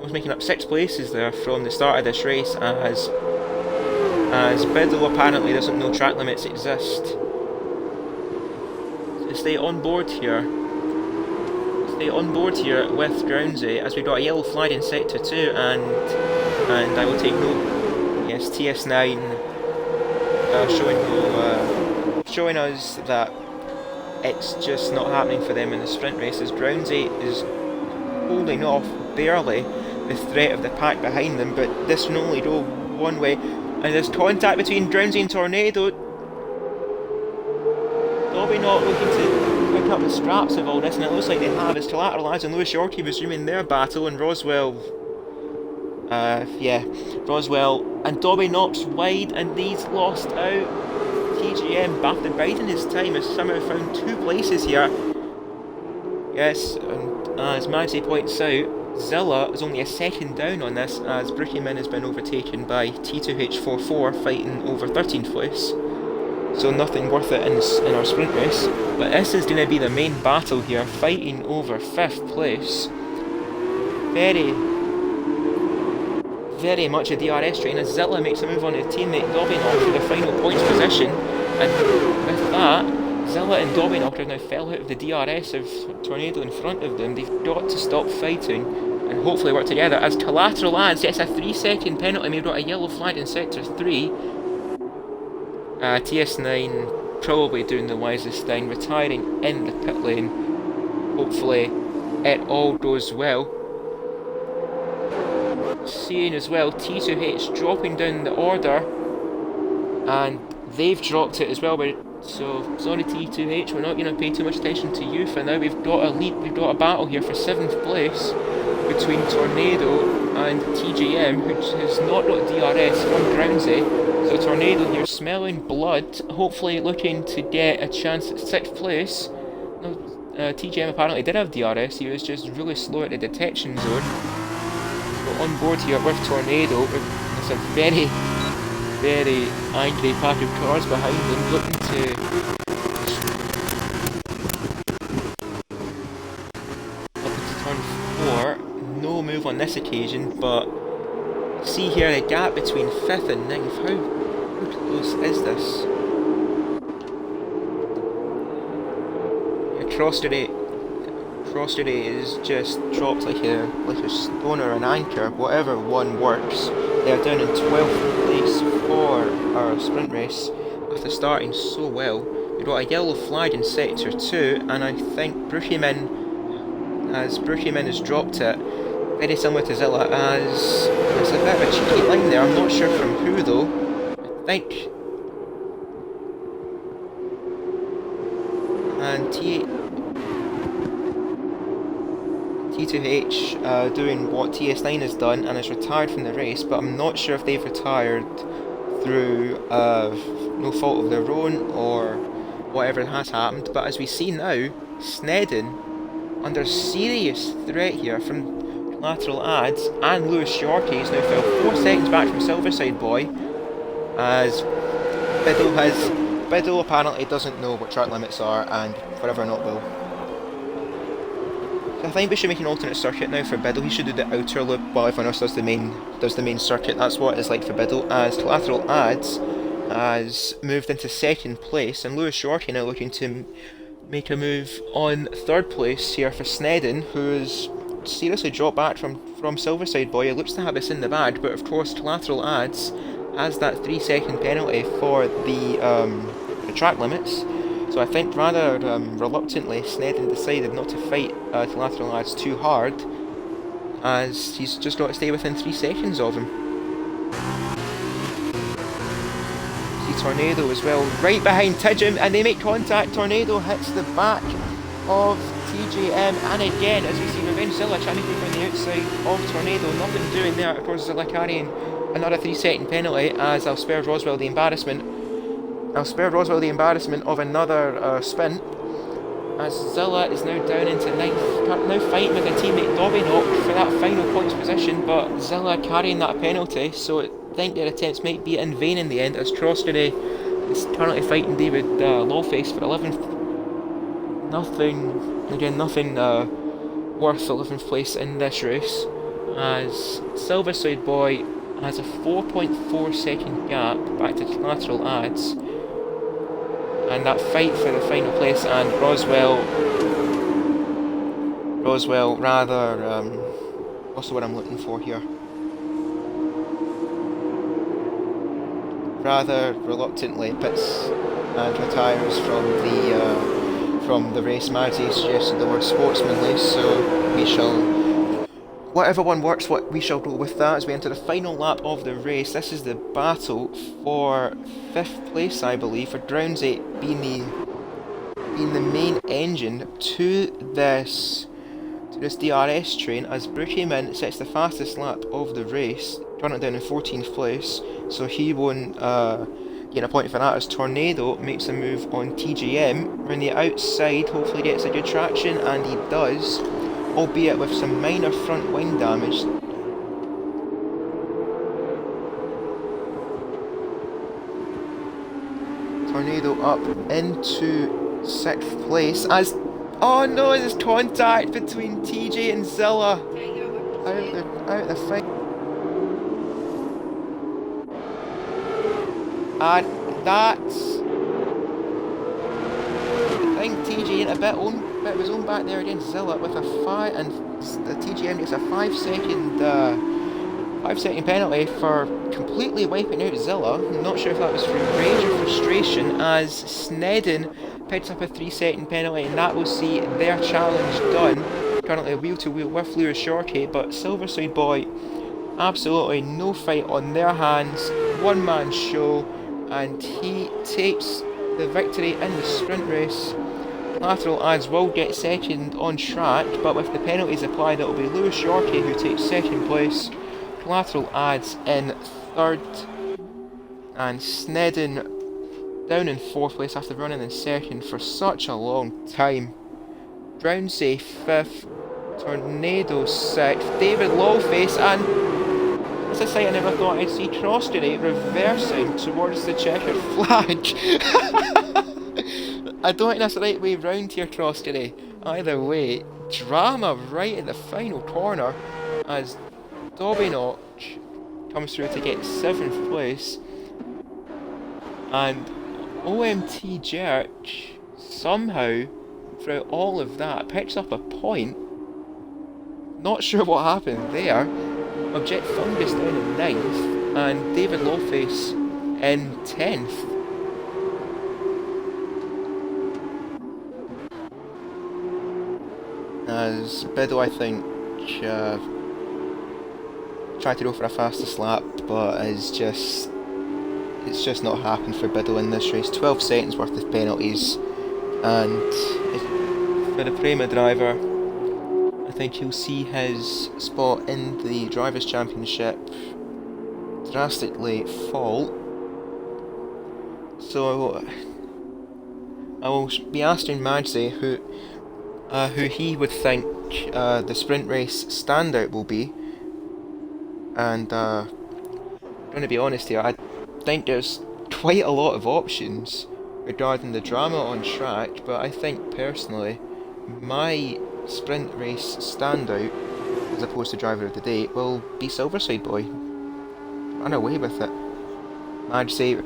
Was making up 6 places there from the start of this race, as Biddle apparently doesn't know track limits exist. So stay on board here. Stay on board here with Drownsy, as we've got a yellow flag in sector 2, and I will take note. Yes, TS9 showing us that it's just not happening for them in the sprint race, as Drownsy is holding off barely the threat of the pack behind them, but this can only go one way, and there's contact between Drownsy and Tornado. Dobby not looking to pick up the scraps of all this, and it looks like they have, as Collateral Ads and Lewis Yorkie resuming their battle, and Roswell and Dobby knocks wide, and these lost out. TGM back and biding his time has somehow found 2 places here. Yes, and as Maxie points out, Zilla is only a second down on this, as Brookieman has been overtaken by T2H44 fighting over 13th place. So nothing worth it in our sprint race. But this is going to be the main battle here, fighting over 5th place. Very much a DRS train, as Zilla makes a move on his teammate Dobbynock for the final points position, and with that, Zilla and Dobbynock have now fell out of the DRS of Tornado in front of them. They've got to stop fighting and hopefully work together, as Collateral Ads gets a 3-second penalty. We've got a yellow flag in sector 3. TS9 probably doing the wisest thing, retiring in the pit lane. Hopefully it all goes well. Seeing as well T2H dropping down the order, and they've dropped it as well, but so sorry T2H, we're not going to pay too much attention to you for now. We've got a battle here for 7th place between Tornado and TJM, who has not got DRS from Drownsy. So Tornado here smelling blood, hopefully looking to get a chance at 6th place. No, TJM apparently did have DRS, he was just really slow at the detection zone. On board here with Tornado, there's a very angry pack of cars behind them looking to turn 4. No move on this occasion, but see here the gap between 5th and 9th. How close is this? Crossity is just dropped like a stone or an anchor. Whatever one works. They are down in 12th place for our sprint race after starting so well. We've got a yellow flag in sector 2, and I think Brookieman has dropped it. very similar to Zilla, as there's a bit of a cheeky line there. I'm not sure from who though. I think. And T2H doing what TS9 has done and has retired from the race, but I'm not sure if they've retired through no fault of their own or whatever has happened. But as we see now, Snedden under serious threat here from lateral ads, and Lewis Shorty is now fell 4 seconds back from Silverside Boy, as Biddle apparently doesn't know what track limits are and forever not will. So I think we should make an alternate circuit now for Biddle. He should do the outer loop while everyone else does the main circuit. That's what it's like for Biddle, as lateral ads has moved into second place, and Lewis Shorty now looking to make a move on third place here for Snedden, who is seriously dropped back from Silverside Boy. He looks to have this in the bag, but of course lateral ads has that 3-second penalty for the track limits. So I think rather reluctantly Snedden decided not to fight lateral ads too hard, as he's just got to stay within 3 seconds of him. See Tornado as well right behind Tidgem, and they make contact. Tornado hits the back of TJM, and again, as we see Revenge Zilla trying to move on the outside of Tornado, nothing doing there. Of course, Zilla carrying another 3-second penalty, as I'll spare Roswell the embarrassment. Of another spin, as Zilla is now down into 9th, now fighting with a teammate Dobbynock for that final points position, but Zilla carrying that penalty, so I think their attempts might be in vain in the end, as Crosstoday is currently fighting David Lawface for 11th. Nothing worth 11th place in this race, as Silverside Boy has a 4.4 second gap back to lateral ads, and that fight for the final place, and Roswell rather what's the word I'm looking for here? Rather reluctantly pits and retires from the race. Marzi suggested the word sportsmanly, so we shall, whatever one works, we shall go with that as we enter the final lap of the race. This is the battle for 5th place, I believe, for Drownsy being the main engine to this DRS train, as Brookie Mint sets the fastest lap of the race, turning it down in 14th place, so he won't get a point for that, as Tornado makes a move on TGM around the outside, hopefully gets a good traction, and he does, albeit with some minor front wing damage. Tornado up into 6th place, as oh no, there's contact between TJ and Zilla out the fight. And that's, I think TJ in a bit of his own back there against Zilla with a 5, and the TGM gets a 5-second penalty for completely wiping out Zilla. I'm not sure if that was through rage or frustration, as Snedden picks up a 3-second penalty, and that will see their challenge done. Currently wheel to wheel with Lewis Shorty, but Silverside Boy, absolutely no fight on their hands, one-man show, and he takes the victory in the sprint race. Lateral ads will get second on track, but with the penalties applied, it will be Lewis Shorty who takes second place, lateral ads in third, and Snedden down in 4th place after running in second for such a long time. Brownsy 5th, Tornado 6th, David Lawface, and it's a sight I never thought I'd see, Crosstoday reversing towards the checkered flag. I don't think that's the right way round here, Crosstoday. Either way, drama right in the final corner as Dobbynock comes through to get 7th place, and OMT Jerk somehow throughout all of that picks up a point. Not sure what happened there. Object Fungus down in 9th, and David Lawface in 10th. As Biddle, I think, tried to go for a fastest lap, but it's just not happened for Biddle in this race. 12 seconds worth of penalties, and for the Prema driver, I think he'll see his spot in the Drivers' Championship drastically fall. So I will be asking Majze who he would think the sprint race standout will be, and I'm going to be honest here, I think there's quite a lot of options regarding the drama on track, but I think personally my sprint race standout, as opposed to driver of the day, will be Silverside Boy. Run away with it. Majze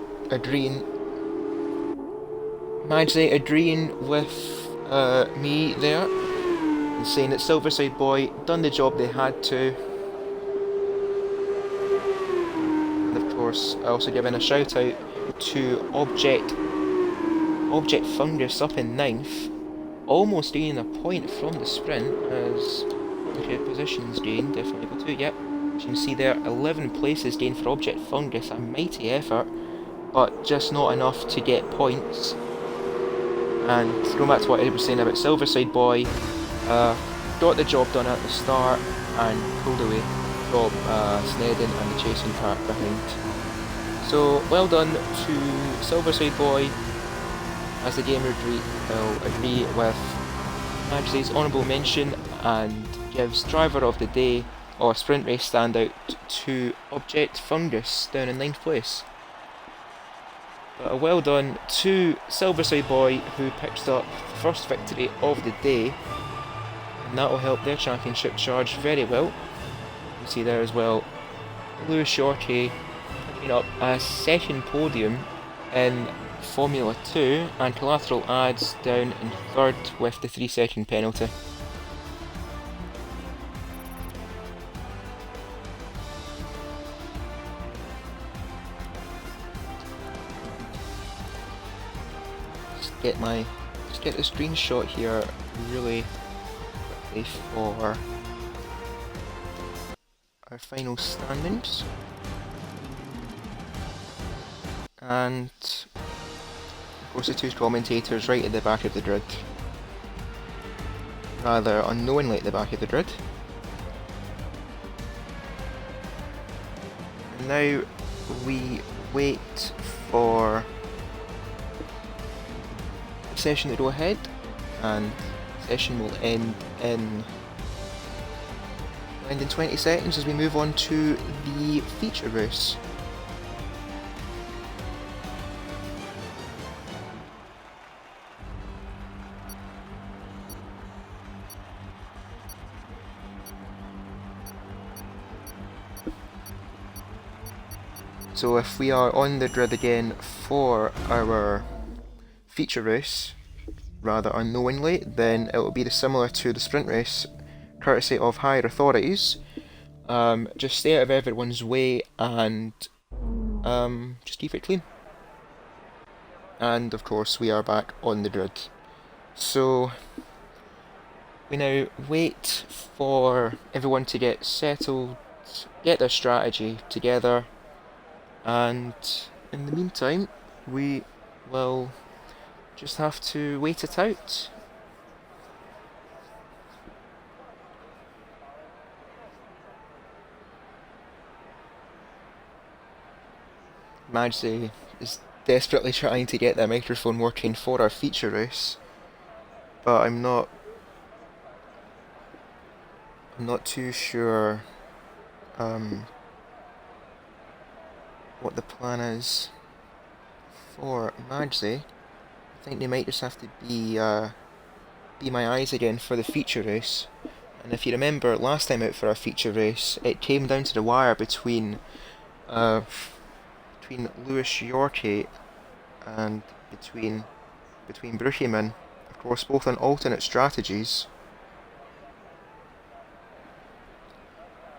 agreeing with me there, and saying that Silverside Boy done the job they had to. And of course, also giving a shout out to Object Fungus up in 9th, almost gaining a point from the sprint, as okay, positions gained, definitely able to, yep. As you can see there, 11 places gained for Object Fungus, a mighty effort, but just not enough to get points. And going back to what Ed was saying about Silverside Boy, got the job done at the start and pulled away from Snedden and the chasing car behind. So well done to Silverside Boy, as the game will agree with Majze's honourable mention and gives driver of the day or sprint race standout to Object Fungus down in 9th place. But well done to Silverside Boy, who picks up the first victory of the day, and that will help their championship charge very well. You can see there as well, Lewis Shorty picking up a second podium in Formula 2, and Collateral Ads down in 3rd with the 3-second penalty. Just get the screenshot here really quickly for our final standings. And of course the two commentators right at the back of the grid. Rather unknowingly at the back of the grid. And now we wait for the session to go ahead, and the session will end in 20 seconds as we move on to the feature race. So if we are on the grid again for our feature race, rather unknowingly, then it will be similar to the sprint race, courtesy of higher authorities. Just stay out of everyone's way and just keep it clean. And of course we are back on the grid. So we now wait for everyone to get settled, get their strategy together, and in the meantime we will just have to wait it out. Majze is desperately trying to get that microphone working for our feature race, but I'm not too sure what the plan is for Majze. I think they might just have to be my eyes again for the feature race. And if you remember last time out for our feature race, it came down to the wire between Lewis Yorkie and between Bruggeman, of course both on alternate strategies.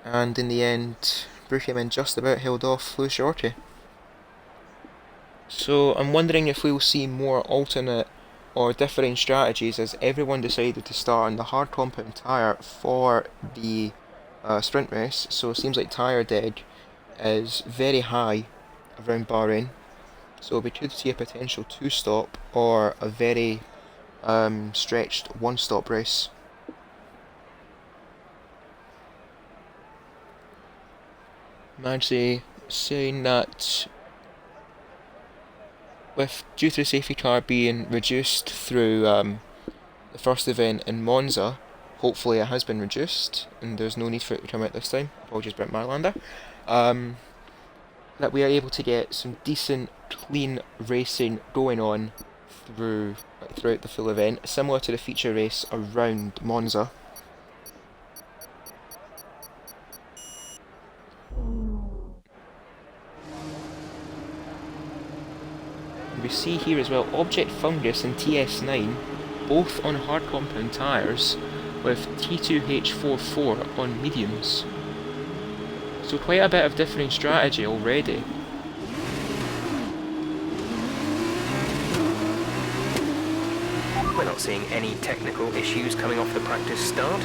And in the end, Bruggeman just about held off Lewis Yorkie. So I'm wondering if we'll see more alternate or differing strategies, as everyone decided to start on the hard compound tyre for the sprint race, so it seems like tyre dead is very high around Bahrain. So we could see a potential 2-stop or a very stretched 1-stop race. Madge saying that due to the safety car being reduced through the first event in Monza, hopefully it has been reduced and there's no need for it to come out this time. Apologies about Marlander. That we are able to get some decent, clean racing going on throughout the full event, similar to the feature race around Monza. And we see here as well Object Fungus and TS9, both on hard compound tyres, with T2H44 on mediums. So quite a bit of differing strategy already. We're not seeing any technical issues coming off the practice start.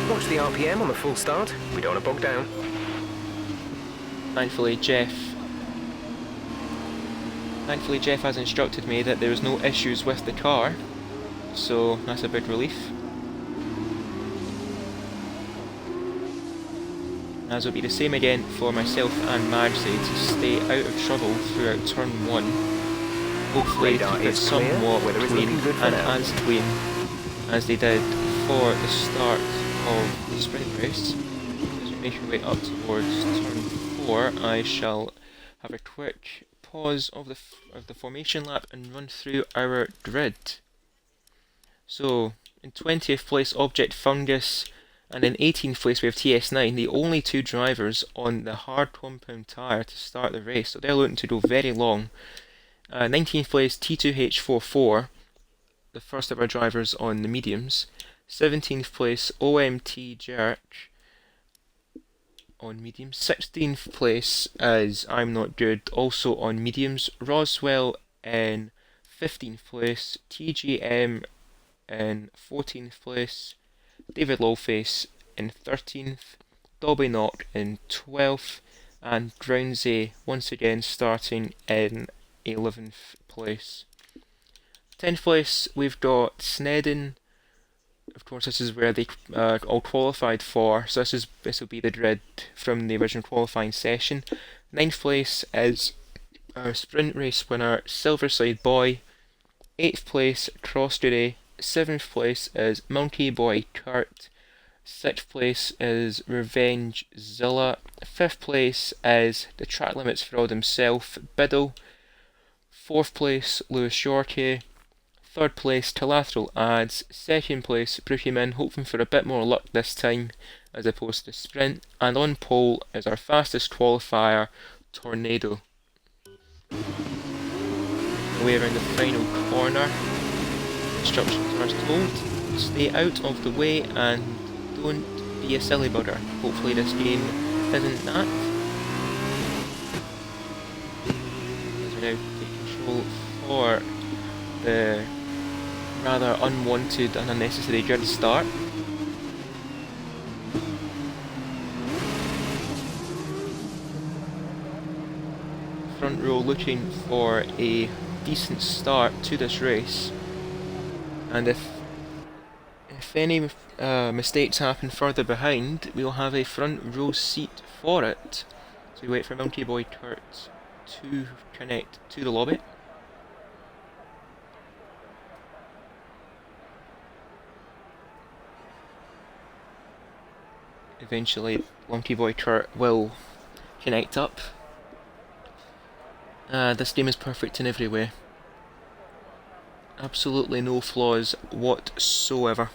Watch the RPM on the full start. We don't want to bog down. Thankfully Jeff has instructed me that there is no issues with the car, so that's a big relief. As will be the same again for myself and Madge to stay out of trouble throughout turn 1. Hopefully Radar keep it is clear, somewhat weather is clean looking good for and now. as clean as they did for the start of the sprint race. As we make our way up towards turn 4, I shall have a quick pause of the formation lap and run through our grid. So, in 20th place Object Fungus, and in 18th place we have TS9, the only two drivers on the hard compound tyre to start the race, so they're looking to go very long. 19th place T2H44, the first of our drivers on the mediums. 17th place OMT Jerk on mediums. 16th place is I'm Not Good, also on mediums. Roswell in 15th place, TGM in 14th place, David Lawface in 13th, Dobby Knock in 12th, and Groundsy once again starting in 11th place. 10th place we've got Snedden. Of course, this is where they all qualified for, so this will be the grid from the original qualifying session. 9th place is our sprint race winner Silverside Boy. 8th place Cross Duty. 7th place is Monkey Boy Kurt. 6th place is Revenge Zilla. 5th place is the Track Limits Fraud himself, Biddle. 4th place Lewis Yorkie. 3rd place Collateral Ads. 2nd place Brookieman, hoping for a bit more luck this time as opposed to sprint. And on pole is our fastest qualifier, Tornado. Away around the final corner. Instructions are as told, stay out of the way and don't be a silly bugger. Hopefully this game isn't that. As we now take control for the rather unwanted and unnecessary grid start. Front row looking for a decent start to this race. And if any mistakes happen further behind, we'll have a front row seat for it. So we wait for Monkey Boy Kurt to connect to the lobby. Eventually, Monkey Boy Kurt will connect up. This game is perfect in every way. Absolutely no flaws whatsoever.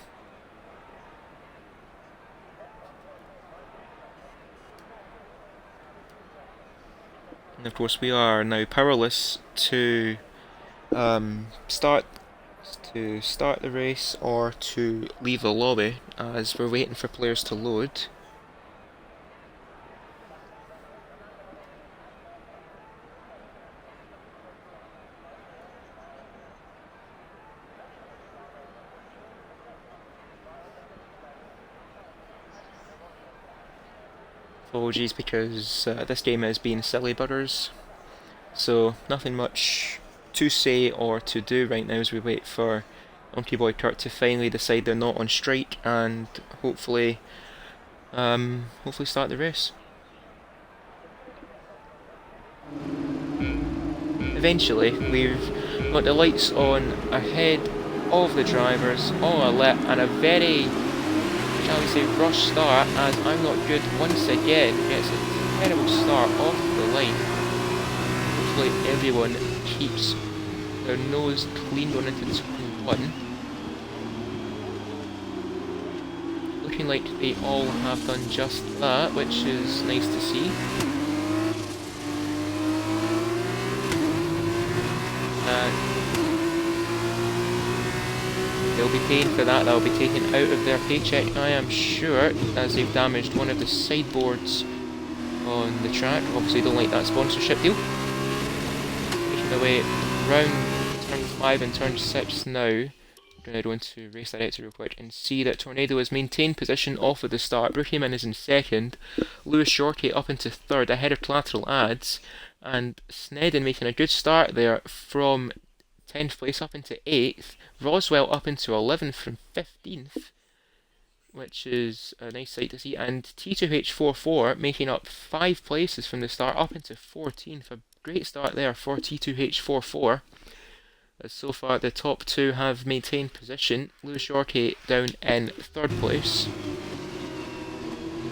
And of course we are now powerless to start the race or to leave the lobby as we're waiting for players to load. Apologies, because this game is being silly butters. So nothing much to say or to do right now as we wait for Monkey Boy Kurt to finally decide they're not on strike and hopefully start the race. Eventually, we've got the lights on ahead of the drivers, all alert, and a very, shall we say, rush start as I'm Not Good once again gets a terrible start off the line. Hopefully everyone keeps their nose clean going into turn 1. Looking like they all have done just that, which is nice to see. They'll be paying for that, that'll be taken out of their paycheck, I am sure, as they've damaged one of the sideboards on the track. Obviously don't like that sponsorship deal. Making their way round turn 5 and turn 6 now. I'm going to race director real quick and see that Tornado has maintained position off of the start. Brookieman is in second, Lewis Shorty up into third ahead of Collateral Ads, and Snedden making a good start there from 10th place up into 8th, Roswell up into 11th from 15th, which is a nice sight to see, and T2H44 making up 5 places from the start up into 14th, a great start there for T2H44. As so far the top 2 have maintained position. Lewis Shorty down in 3rd place.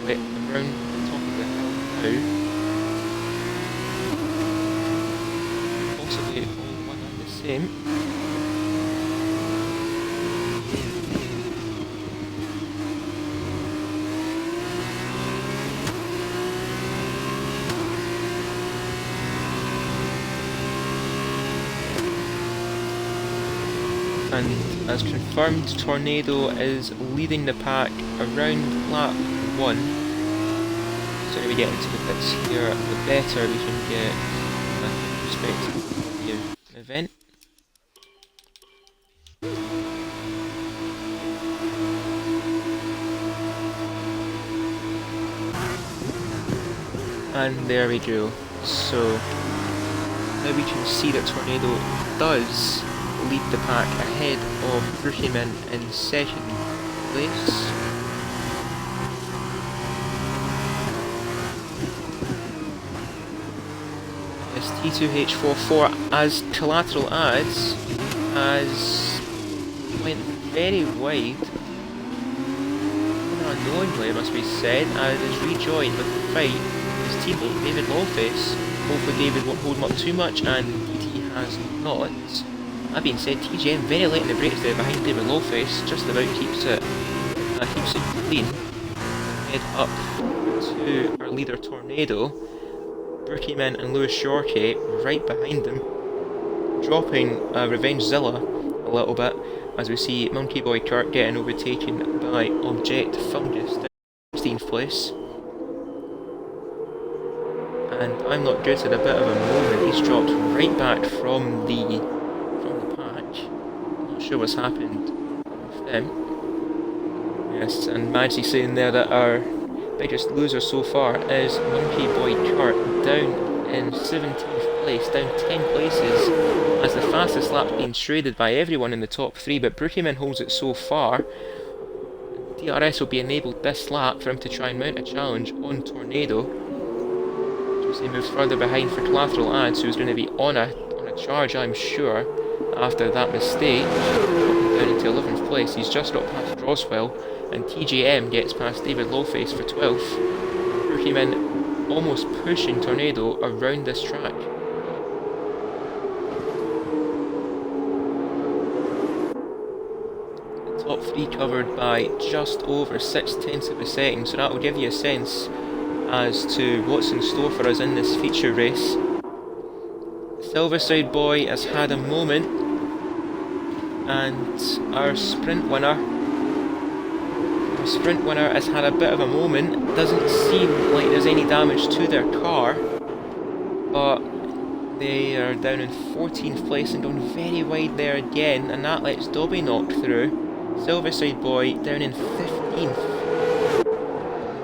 Right around the top of the hill now. Possibly all one and the same. And as confirmed, Tornado is leading the pack around lap 1. So we get into the pits here, the better we can get with respect to the event. And there we go. So now we can see that Tornado does lead the pack ahead of Brookieman in 2nd place. Yes, T2H44 as Collateral Ads has went very wide, unknowingly it must be said, and is rejoined with the fight his teammate David Lawface. Hopefully David won't hold him up too much, and DT has not. That being said, TGM very late in the breaks there behind David Lawface, just about keeps it clean. Head up to our leader Tornado, Brookieman and Lewis Shorty right behind them, dropping Revengezilla a little bit as we see Monkey Boy Kurt getting overtaken by Object Fungus down in 16th place. And I'm Not Good at a bit of a moment, he's dropped right back from the patch. Not sure what's happened with them. Yes, and Maggie saying there that our biggest loser so far is Monkey Boy Kurt, down in 17th place, down 10 places, as the fastest lap being shredded by everyone in the top 3, but Brookieman holds it so far. DRS will be enabled this lap for him to try and mount a challenge on Tornado. He moves further behind for Collateral Ads, who's going to be on a charge, I'm sure, after that mistake. Down into 11th place, he's just got past Roswell, and TJM gets past David Lawface for 12th. Brookieman almost pushing Tornado around this track. The top 3 covered by just over 6/10 of a second, so that will give you a sense as to what's in store for us in this feature race. Silverside Boy has had a moment, and our sprint winner has had a bit of a moment. Doesn't seem like there's any damage to their car, but they are down in 14th place and going very wide there again, and that lets Dobby knock through. Silverside Boy down in 15th.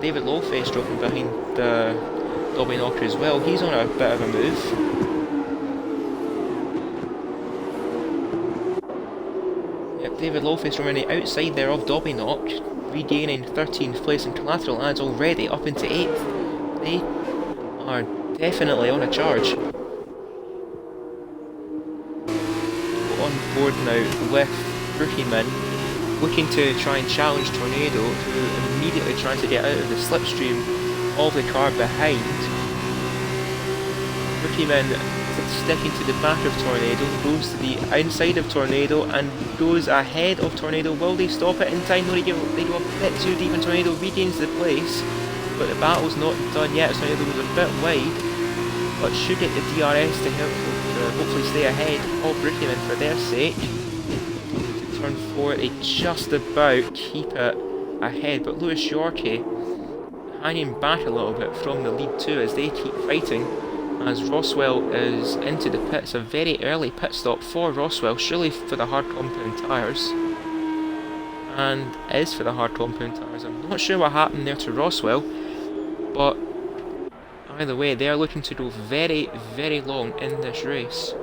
David Lawface dropping behind Dobby Knocker as well. He's on a bit of a move. Yep, David Lawface remaining outside there of Dobby Knock, regaining 13th place, and Collateral Ads already up into 8th. They are definitely on a charge. On board now with Rookieman, looking to try and challenge Tornado, who immediately tries to get out of the slipstream of the car behind. Rookieman sticking to the back of Tornado, goes to the outside of Tornado and goes ahead of Tornado. Will they stop it in time? No, they go a bit too deep and Tornado regains the place, but the battle's not done yet. Tornado was a bit wide, but should get the DRS to help hopefully stay ahead of Rookieman for their sake. Turn 4, they just about keep it ahead, but Lewis Yorkie hanging back a little bit from the lead too as they keep fighting, as Roswell is into the pits. A very early pit stop for Roswell, surely for the hard compound tyres, and is for the hard compound tyres. I'm not sure what happened there to Roswell, but either way they are looking to go very, very long in this race.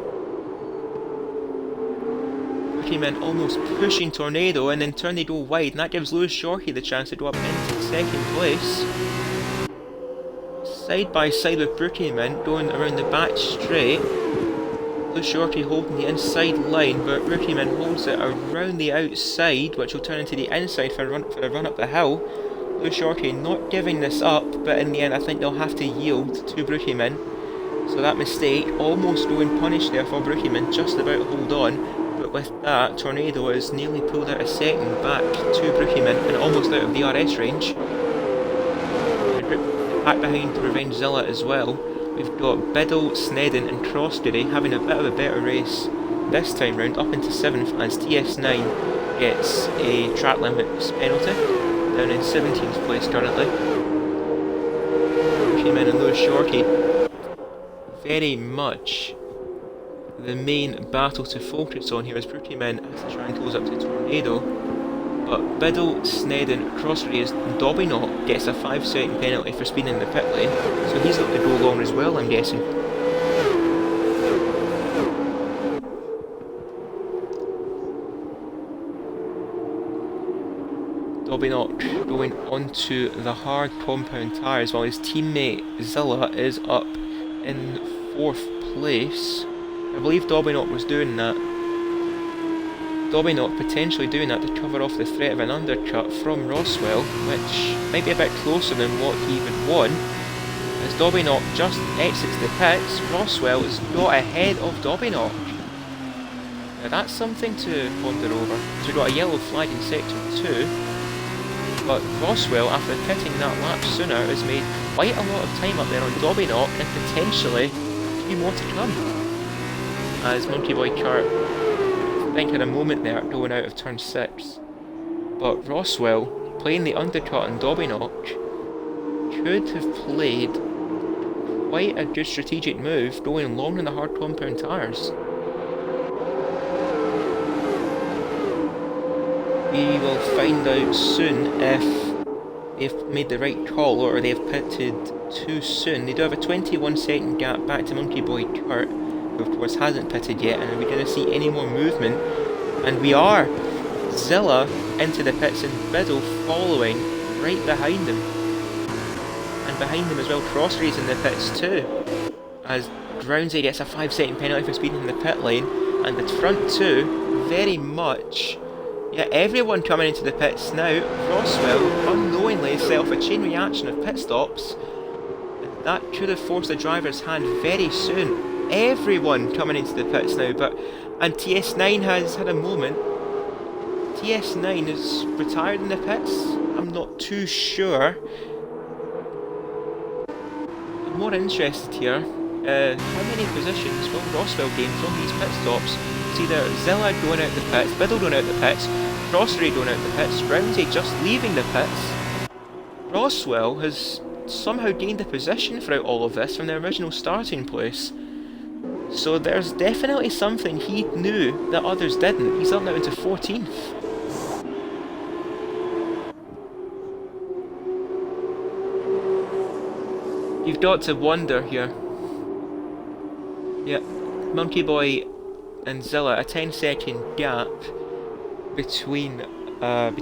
Rookieman almost pushing Tornado, and in turn they go wide, and that gives Lewis Yorkie the chance to go up into second place. Side by side with Rookieman, going around the back straight. Lewis Yorkie holding the inside line, but Rookieman holds it around the outside, which will turn into the inside for a run up the hill. Lewis Yorkie not giving this up, but in the end I think they'll have to yield to Rookieman. So that mistake almost going punished there for Rookieman, just about hold on. But with that, Tornado is nearly pulled out a second back to Rookieman and almost out of DRS range. Back behind Revengezilla as well, we've got Biddle, Snedden and Crossbury having a bit of a better race this time round, up into 7th as TS9 gets a track limits penalty, down in 17th place currently. Rookieman and Lewis Yorkie, very much the main battle to focus on here as Rookieman has to try and close up to Tornado, but Biddle, Snedden, Crossbury as Dobby Knock gets a 5-second penalty for speeding in the pit lane, so he's got to go long as well, I'm guessing. Dobby Knock going onto the hard compound tyres while his teammate Zilla is up in 4th place. I believe Dobby Knock was doing that. Dobby Knock potentially doing that to cover off the threat of an undercut from Roswell, which might be a bit closer than what he would want. As Dobby Knock just exits the pits, Roswell has got ahead of Dobby Knock. Now that's something to ponder over. So we've got a yellow flag in sector 2, but Roswell, after pitting that lap sooner, has made quite a lot of time up there on Dobby Knock and potentially a few more to come. As Monkey Boy Kurt, I think had a moment there going out of turn 6. But Roswell, playing the undercut on Dobby Knock, could have played quite a good strategic move going long on the hard compound tyres. We will find out soon if they've made the right call or they've pitted too soon. They do have a 21-second gap back to Monkey Boy Kurt, who of course hasn't pitted yet, and are we going to see any more movement? And we are! Zilla into the pits and Biddle following right behind him. And behind him as well, Crossbury's in the pits too, as Groundsy gets a 5-second penalty for speeding in the pit lane, and the front two very much, yeah, everyone coming into the pits now. Roswell unknowingly set off a chain reaction of pit stops, and that could have forced the driver's hand very soon. Everyone coming into the pits now, and TS9 has had a moment. TS9 is retired in the pits? I'm not too sure. I'm more interested here. How many positions will Roswell gain from these pit stops? It's either Zilla going out the pits, Biddle going out the pits, Crossbury going out the pits, Groundsy just leaving the pits. Roswell has somehow gained a position throughout all of this from their original starting place. So there's definitely something he knew that others didn't. He's up now into 14th. You've got to wonder here. Yep, Monkey Boy and Zilla, a 10-second gap between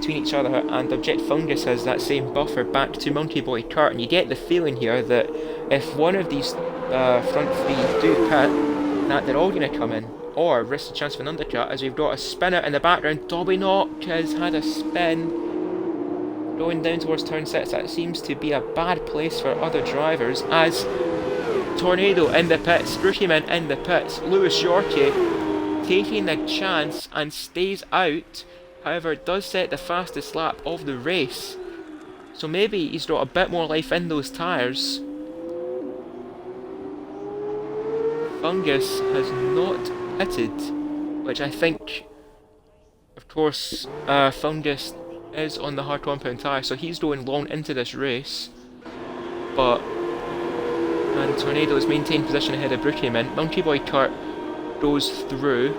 each other, and Object Fungus has that same buffer back to Monkey Boy Kurt, and you get the feeling here that if one of these front three do pit, that they're all going to come in, or risk the chance of an undercut, as we've got a spinner in the background. Dobby Knock has had a spin going down towards turn 6. That seems to be a bad place for other drivers, as Tornado in the pits, Rookieman in the pits, Lewis Yorkie taking the chance and stays out. However, it does set the fastest lap of the race, so maybe he's got a bit more life in those tyres. Fungus has not pitted, which I think, of course, Fungus is on the hard compound tyre, so he's going long into this race. And Tornado has maintained position ahead of Brookieman. Monkey Boy Kurt goes through.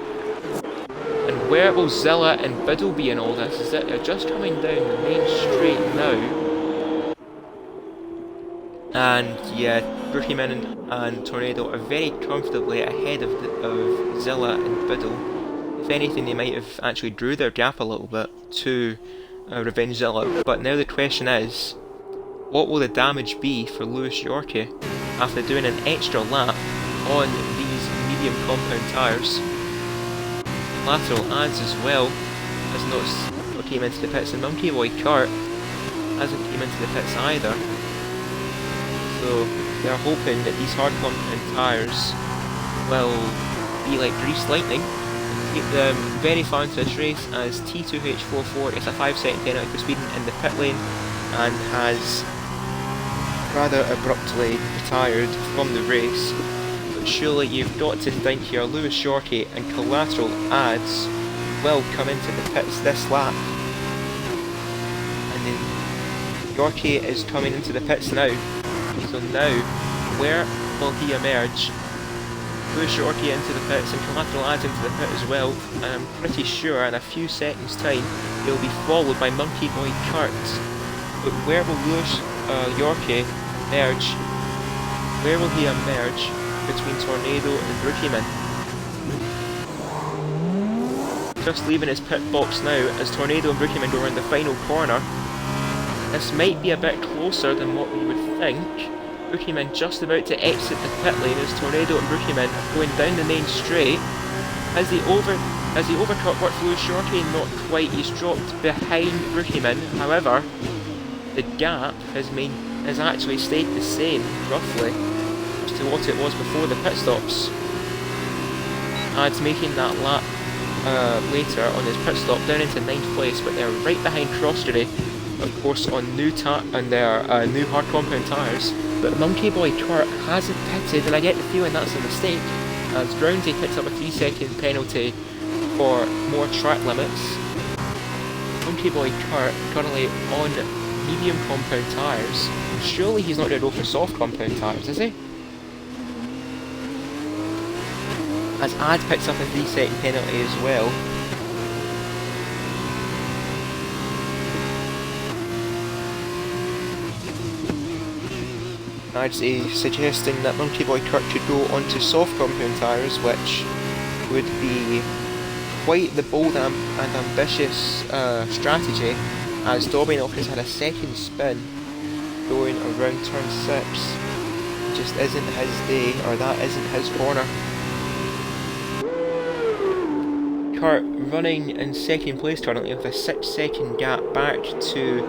And where will Zilla and Biddle be in all this? Is it they're just coming down the main straight now? And yeah, Brookieman and Tornado are very comfortably ahead of Zilla and Biddle. If anything, they might have actually drew their gap a little bit to revenge Zilla. But now the question is, what will the damage be for Lewis Yorkie after doing an extra lap on these medium compound tyres? Lateral adds as well has not came into the pits, and Monkey Boy Kurt hasn't came into the pits either. So they're hoping that these hard compound tyres will be like greased lightning and keep them very far into this race, as T2H44 is a 5-second penalty for speeding in the pit lane and has rather abruptly retired from the race. But surely you've got to think here, Lewis Yorkie and collateral adds will come into the pits this lap. And then Yorkie is coming into the pits now. So now, where will he emerge? Lewis Yorkie into the pits and collateral adds into the pit as well. And I'm pretty sure in a few seconds time he'll be followed by Monkey Boy Kurt. But where will Lewis Yorkie emerge? Where will he emerge between Tornado and Brookieman? Just leaving his pit box now as Tornado and Brookieman go around the final corner. This might be a bit closer than what we would think. Brookieman just about to exit the pit lane as Tornado and Brookieman are going down the main straight. As the overcut worked for Lewis Yorkie, not quite. He's dropped behind Brookieman. However, the gap has actually stayed the same, roughly, as to what it was before the pit stops. Adds making that lap later on his pit stop down into 9th place, but they're right behind Crossjury, of course, on their new hard compound tyres. But Monkey Boy Kurt hasn't pitted, and I get the feeling that's a mistake, as Drownsy picks up a 3-second penalty for more track limits. Monkey Boy Kurt currently on medium compound tyres. Surely he's not going to go for soft compound tyres, is he? As Ad picks up a 3-second penalty as well. I'd say suggesting that Monkey Boy Kurt could go onto soft compound tyres, which would be quite the bold and ambitious strategy, as Dobby Knock has had a second spin going around turn 6. It just isn't his day, or that isn't his corner. Kurt running in second place currently with a 6-second gap back to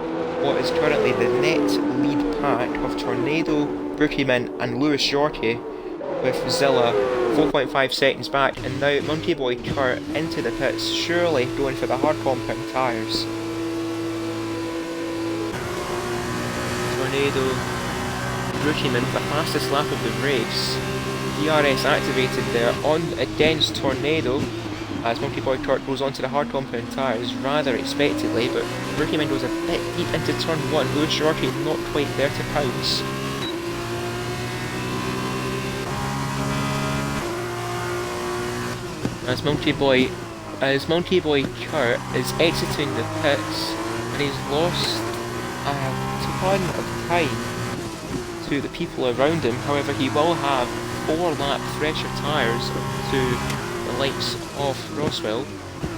what is currently the net lead pack of Tornado, Brookieman and Lewis Yorkie, with Zilla 4.5 seconds back, and now Monkey Boy Kurt into the pits, surely going for the hard compound tyres. Tornado, Brookieman, the fastest lap of the race. DRS activated there on against Tornado, as Monkey Boy Kurt goes onto the hard compound tyres rather expectedly, but Brookieman goes a bit deep into turn 1, Lewis Yorkie not quite there to pounce. As Monkey Boy Kurt is exiting the pits, and he's lost a ton of time to the people around him. However, he will have 4-lap fresher tyres to the likes of Roswell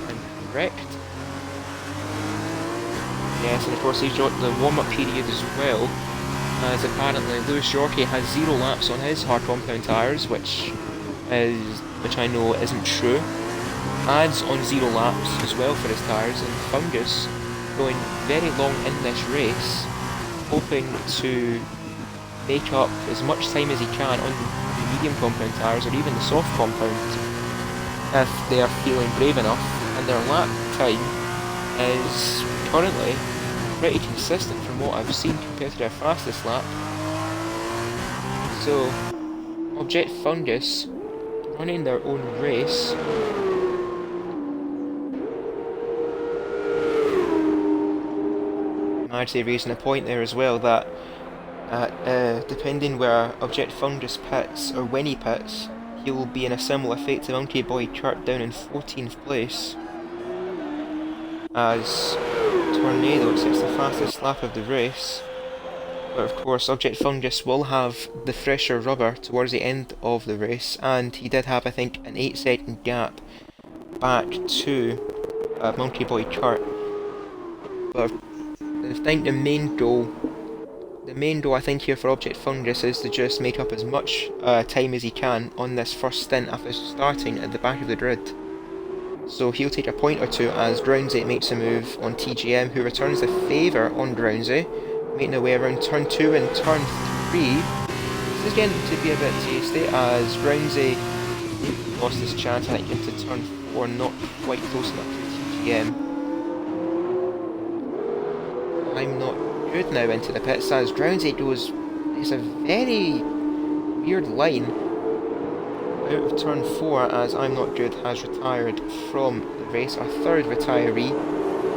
and Wrecked. Yes, and of course he's got the warm-up period as well, as apparently Lewis Yorkie has 0 laps on his hard compound tyres, which I know isn't true. Adds on 0 laps as well for his tyres, and Fungus going very long in this race, hoping to make up as much time as he can on the medium compound tyres or even the soft compound if they are feeling brave enough, and their lap time is currently pretty consistent from what I've seen compared to their fastest lap. So, Object Fungus running their own race. I'm actually raising a point there as well that depending where Object Fungus pits or when he pits, he will be in a similar fate to Monkey Boy Kurt down in 14th place, as Tornado accepts the fastest lap of the race. But of course Object Fungus will have the fresher rubber towards the end of the race, and he did have, I think, an 8-second gap back to Monkey Boy Kurt. But I think the main goal I think here for Object Fungus is to just make up as much time as he can on this first stint after starting at the back of the grid. So he'll take a point or two as Drownsy makes a move on TGM, who returns the favour on Drownsy, making their way around turn 2 and turn 3. This is getting to be a bit tasty as Drownsy lost his chance, I think, into turn 4, not quite close enough to TGM. I'm not good now into the pits as Drownsy goes, it's a very weird line out of turn 4 as I'm Not Good has retired from the race, our third retiree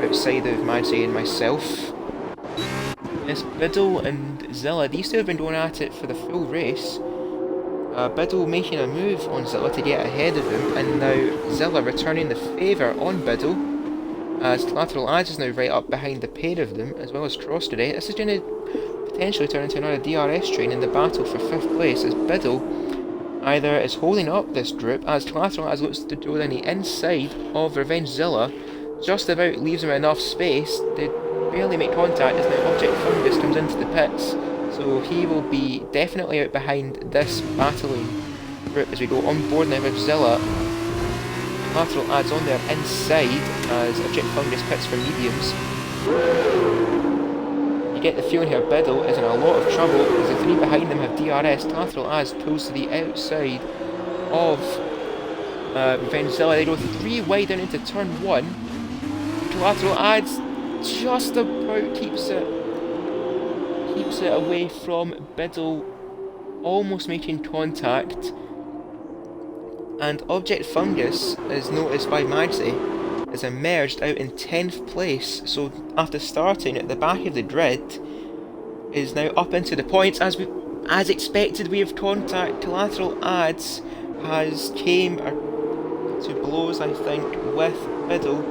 outside of Madzi and myself. Yes, Biddle and Zilla, these two have been going at it for the full race. Biddle making a move on Zilla to get ahead of him, and now Zilla returning the favour on Biddle, as Collateral Ads is now right up behind the pair of them, as well as Cross today. This is going to potentially turn into another DRS train in the battle for 5th place, as Biddle either is holding up this group, as Collateral Ads looks to go down the inside of Revengezilla, just about leaves him enough space. They barely make contact as now Object Fungus comes into the pits, so he will be definitely out behind this battling group as we go on board now with Zilla. Collateral Ads on there inside as Object Fungus pits for mediums. You get the feeling here Biddle is in a lot of trouble as the 3 behind them have DRS. Collateral Ads pulls to the outside of Revengezilla. They go 3 wide down into turn 1. Collateral Ads just about keeps it away from Biddle, almost making contact. And Object Fungus is noticed by Madzi, is emerged out in 10th place, so after starting at the back of the grid, is now up into the points. As expected, we have contact. Collateral Ads has came to blows, I think, with Biddle,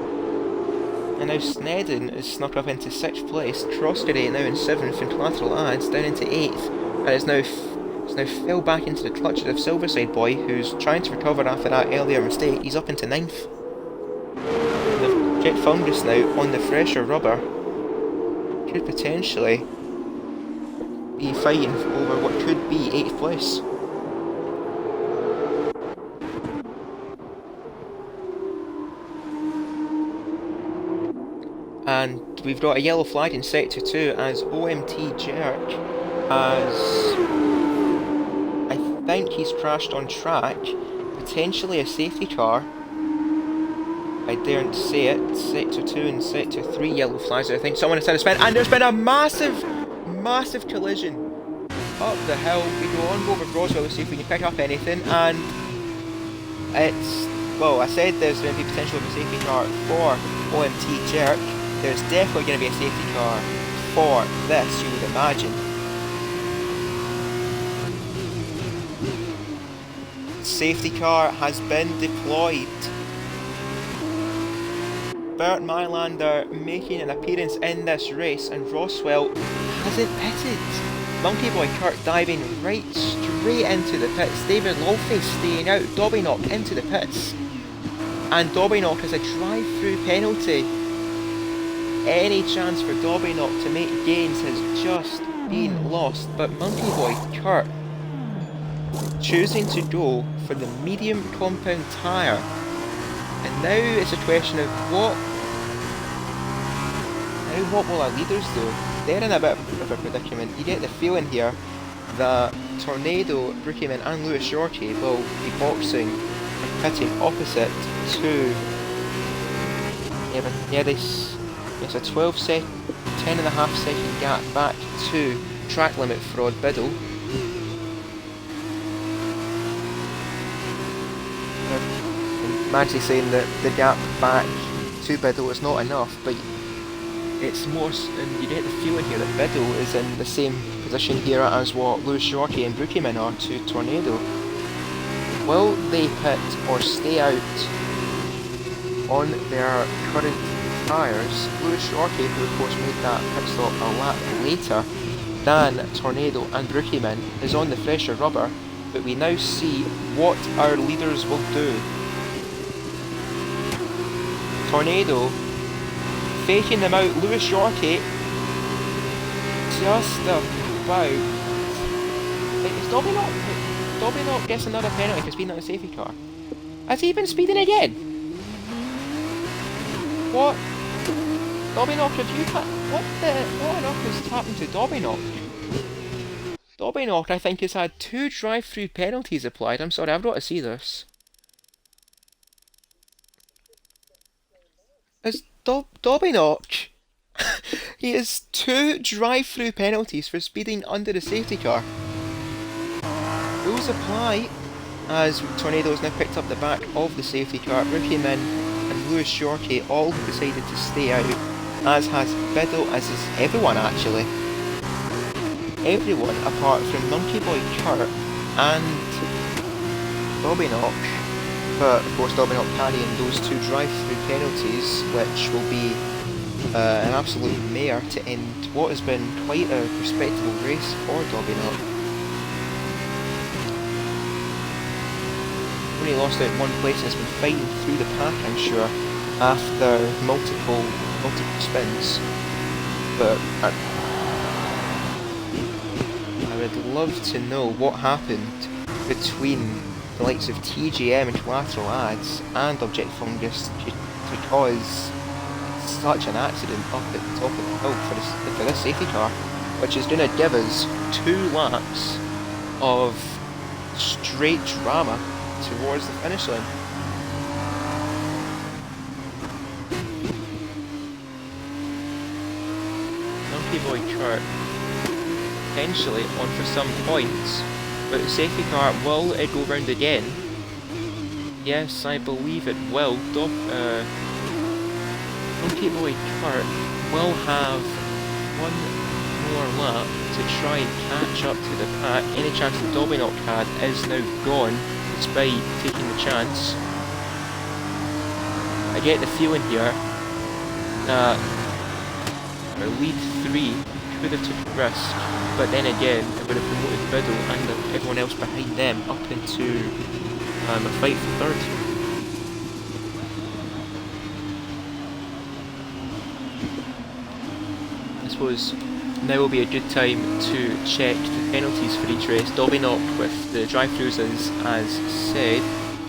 and now Snedden is snuck up into 6th place. Crossgate now in 7th, and Collateral Ads down into 8th, and is now fell back into the clutches of Silverside Boy, who's trying to recover after that earlier mistake. He's up into 9th. The Jet Fungus now on the fresher rubber could potentially be fighting over what could be 8th place. And we've got a yellow flag in Sector 2 as OMT Jerk has... I think he's crashed on track, potentially a safety car. I daren't say it. Sector 2 and Sector 3 yellow flags. I think someone has had a spin, and there's been a massive collision up the hill. We go on over Roswell to see if we can pick up anything, and it's, well, I said there's going to be potential of a safety car for OMT Jerk. There's definitely going to be a safety car for this, you would imagine. Safety car has been deployed. Bert Mylander making an appearance in this race, and Roswell hasn't pitted. Monkey Boy Kurt diving right straight into the pits. David Lawface staying out. Dobbyknock into the pits. And Dobbyknock has a drive-through penalty. Any chance for Dobbyknock to make gains has just been lost. But Monkey Boy Kurt choosing to go for the medium compound tyre. And now it's a question of what will our leaders do? They're in a bit of a predicament. You get the feeling here that Tornado, Brookieman and Lewis Shorty will be boxing and pitting opposite to... It's a 10.5 second gap back to track limit for Odd Biddle. I'm actually saying that the gap back to Biddle is not enough, but it's more, and you get the feeling here that Biddle is in the same position here as what Lewis Shorty and Brookieman are to Tornado. Will they pit or stay out on their current tyres? Lewis Shorty, who of course made that pit stop a lap later than Tornado and Brookieman, is on the fresher rubber, but we now see what our leaders will do. Tornado faking them out. Lewis Shorty just about. Is Dobbyknock gets another penalty for speeding on the safety car. Has he been speeding again? What? Dobbyknock, have you what on earth has happened to Dobbyknock? Dobbyknock, I think, has had 2 drive-through penalties applied. I'm sorry, I've got to see this. Has Dobbyknock? He has 2 drive-through penalties for speeding under the safety car. Rules apply as Tornado has now picked up the back of the safety car. Brookieman and Lewis Shorty all decided to stay out, as has Biddle, as is everyone actually. Everyone apart from Monkey Boy Kurt and Dobbyknock. But of course Dobbyknock carrying those 2 drive-through penalties, which will be an absolute mare to end what has been quite a respectable race for Dobbyknock. Only lost out 1 place and has been fighting through the pack, I'm sure, after multiple spins. But I would love to know what happened between the likes of TGM and Collateral Ads and Object Fungus, because it's such an accident up at the top of the hill for this safety car, which is going to give us 2 laps of straight drama towards the finish line. Monkey Boy Kurt potentially on for some points, but the safety car, will it go round again? Yes, I believe it will. Monkey Boy Kurt will have 1 more lap to try and catch up to the pack. Any chance that Dobbyknock had is now gone, despite taking the chance. I get the feeling here that our lead 3 could have took a risk, but then again it would have promoted Biddle and everyone else behind them up into a fight for 3rd. I suppose now will be a good time to check the penalties for each race. Dobbyknock with the drive-throughs as said.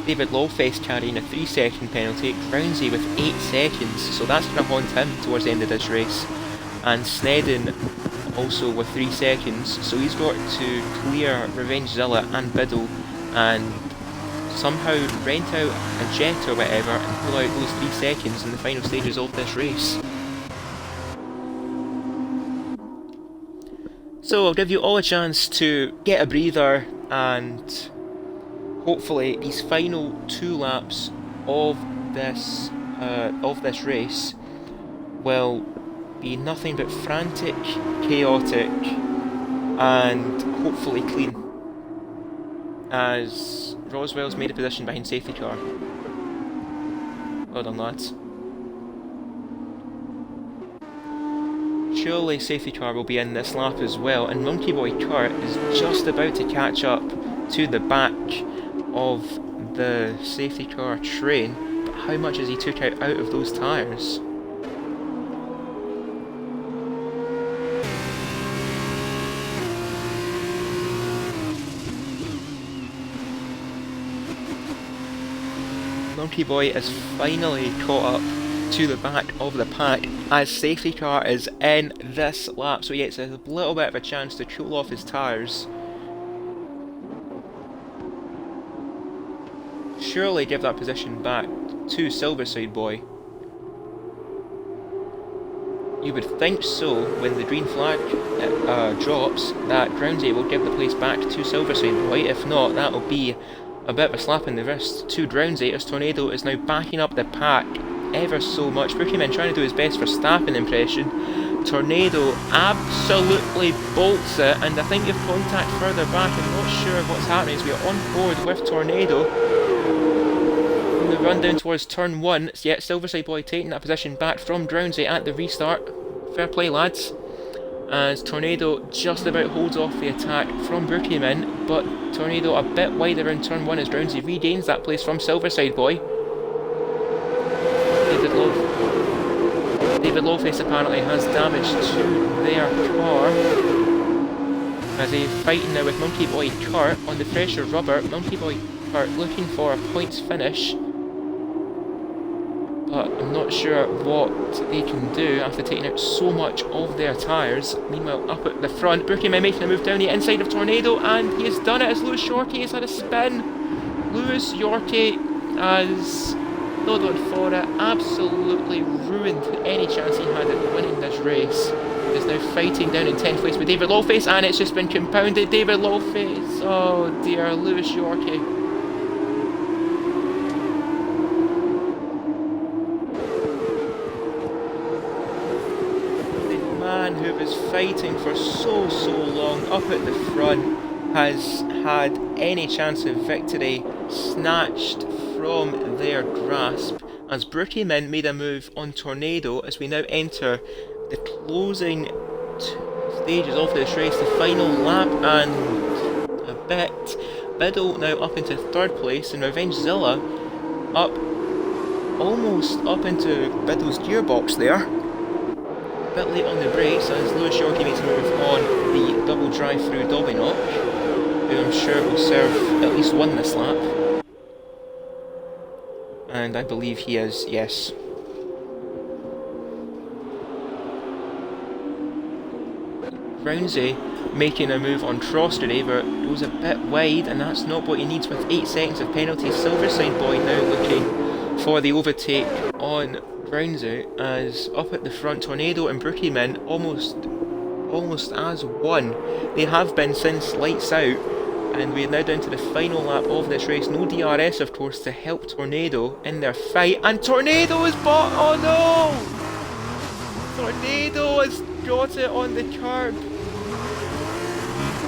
David Lawface carrying a 3-second penalty. Groundsy with 8 seconds, so that's going to haunt him towards the end of this race. And Snedden also with 3 seconds, so he's got to clear Revengezilla and Biddle and somehow rent out a jet or whatever and pull out those 3 seconds in the final stages of this race. So I'll give you all a chance to get a breather, and hopefully these final 2 laps of this race will be nothing but frantic, chaotic, and hopefully clean, as Roswell's made a position behind safety car. Well done, lads. surely safety car will be in this lap as well, and Monkey Boy Kurt is just about to catch up to the back of the safety car train. But how much has he took out of those tyres? Monkey Boy is finally caught up to the back of the pack as safety car is in this lap, so he gets a little bit of a chance to cool off his tyres. Surely give that position back to Silverside Boy. You would think so when the green flag drops, that Groundsy will give the place back to Silverside Boy. If not, that will be a bit of a slap in the wrist to Groundsy, as Tornado is now backing up the pack ever so much. Brookieman trying to do his best for staffing impression. Tornado absolutely bolts it, and I think you've contact further back. I'm not sure what's happening as we are on board with Tornado. On the run down towards turn 1, yet Silverside Boy taking that position back from Groundsy at the restart. Fair play, lads. As Tornado just about holds off the attack from Brookieman, but Tornado a bit wide around turn 1 as Groundsy regains that place from Silverside Boy. David Lowface apparently has damage to their car as they're fighting now with Monkey Boy Kurt on the pressure rubber. Monkey Boy Kurt looking for a points finish, but I'm not sure what they can do after taking out so much of their tyres. Meanwhile, up at the front, Brookieman making a move down the inside of Tornado, and he has done it as Lewis Yorkie has had a spin. Lewis Yorkie has not gone for it, absolutely ruined any chance he had at winning this race. Is now fighting down in 10th place with David Lowface, and it's just been compounded. David Lowface, oh dear, Lewis Yorkie. Who was fighting for so long up at the front has had any chance of victory snatched from their grasp as Brookieman made a move on Tornado as we now enter the closing stages of this race, the final lap and a bit. Biddle now up into 3rd place and Revengezilla up almost up into Biddle's gearbox there. A bit late on the brakes as Lewis Yorkie makes a move on the double drive-through Dobbinock, who I'm sure will serve at least one this lap. And I believe he is, yes. Groundsy making a move on Trostery, but goes a bit wide, and that's not what he needs with 8 seconds of penalty. Silverside Boy now looking for the overtake on Groundsy, as up at the front Tornado and Brookieman almost as one. They have been since lights out, and we're now down to the final lap of this race. No DRS of course to help Tornado in their fight, and Tornado is bought. Oh no! Tornado has got it on the curb.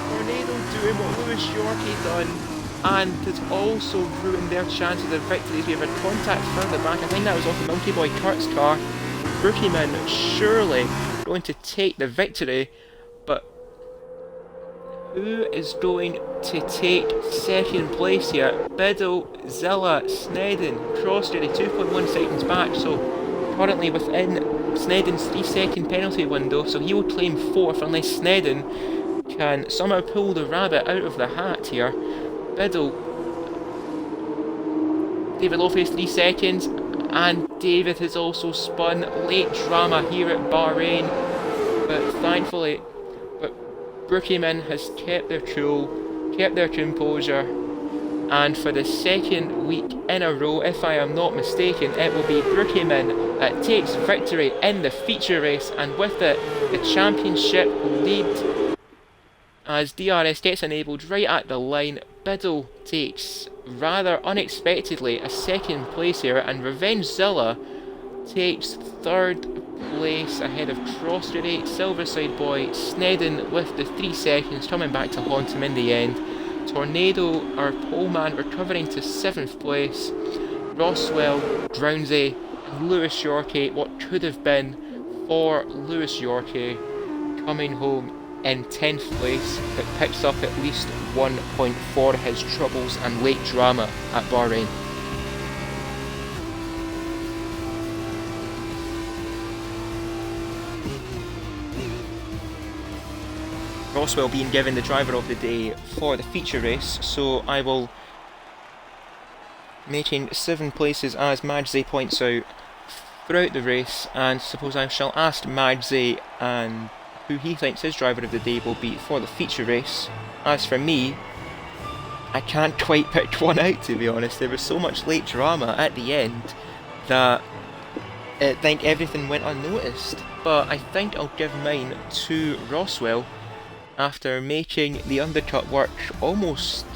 Tornado doing what Lewis Yorkie done, and has also ruined their chances of victories. We have a contact further back. I think that was off the Monkey Boy Kurt's car. Brookieman surely going to take the victory, but who is going to take 2nd place here? Biddle, Zilla, Snedden, Crossjury 2.1 seconds back, so currently within Snedden's 3-second penalty window, so he will claim 4th unless Snedden can somehow pull the rabbit out of the hat here. Biddle, David Lowface 3 seconds, and David has also spun. Late drama here at Bahrain, but thankfully Brookieman has kept their cool, kept their composure, and for the 2nd week in a row, if I am not mistaken, it will be Brookieman that takes victory in the feature race, and with it the championship lead as DRS gets enabled right at the line. Biddle takes, rather unexpectedly, a 2nd place here, and Revengezilla takes 3rd place ahead of Crossjury. Silverside Boy, Snedden with the 3 seconds coming back to haunt him in the end. Tornado, our poleman, recovering to 7th place. Roswell, Groundsy, and Lewis Yorkie, what could have been for Lewis Yorkie, coming home in 10th place, but picks up at least 1 point for his troubles and late drama at Bahrain. Roswell being given the driver of the day for the feature race, so I will, making 7 places as Majze points out throughout the race, and suppose I shall ask Majze and who he thinks his driver of the day will be for the feature race. As for me, I can't quite pick one out, to be honest. There was so much late drama at the end that I think everything went unnoticed. But I think I'll give mine to Roswell after making the undercut work almost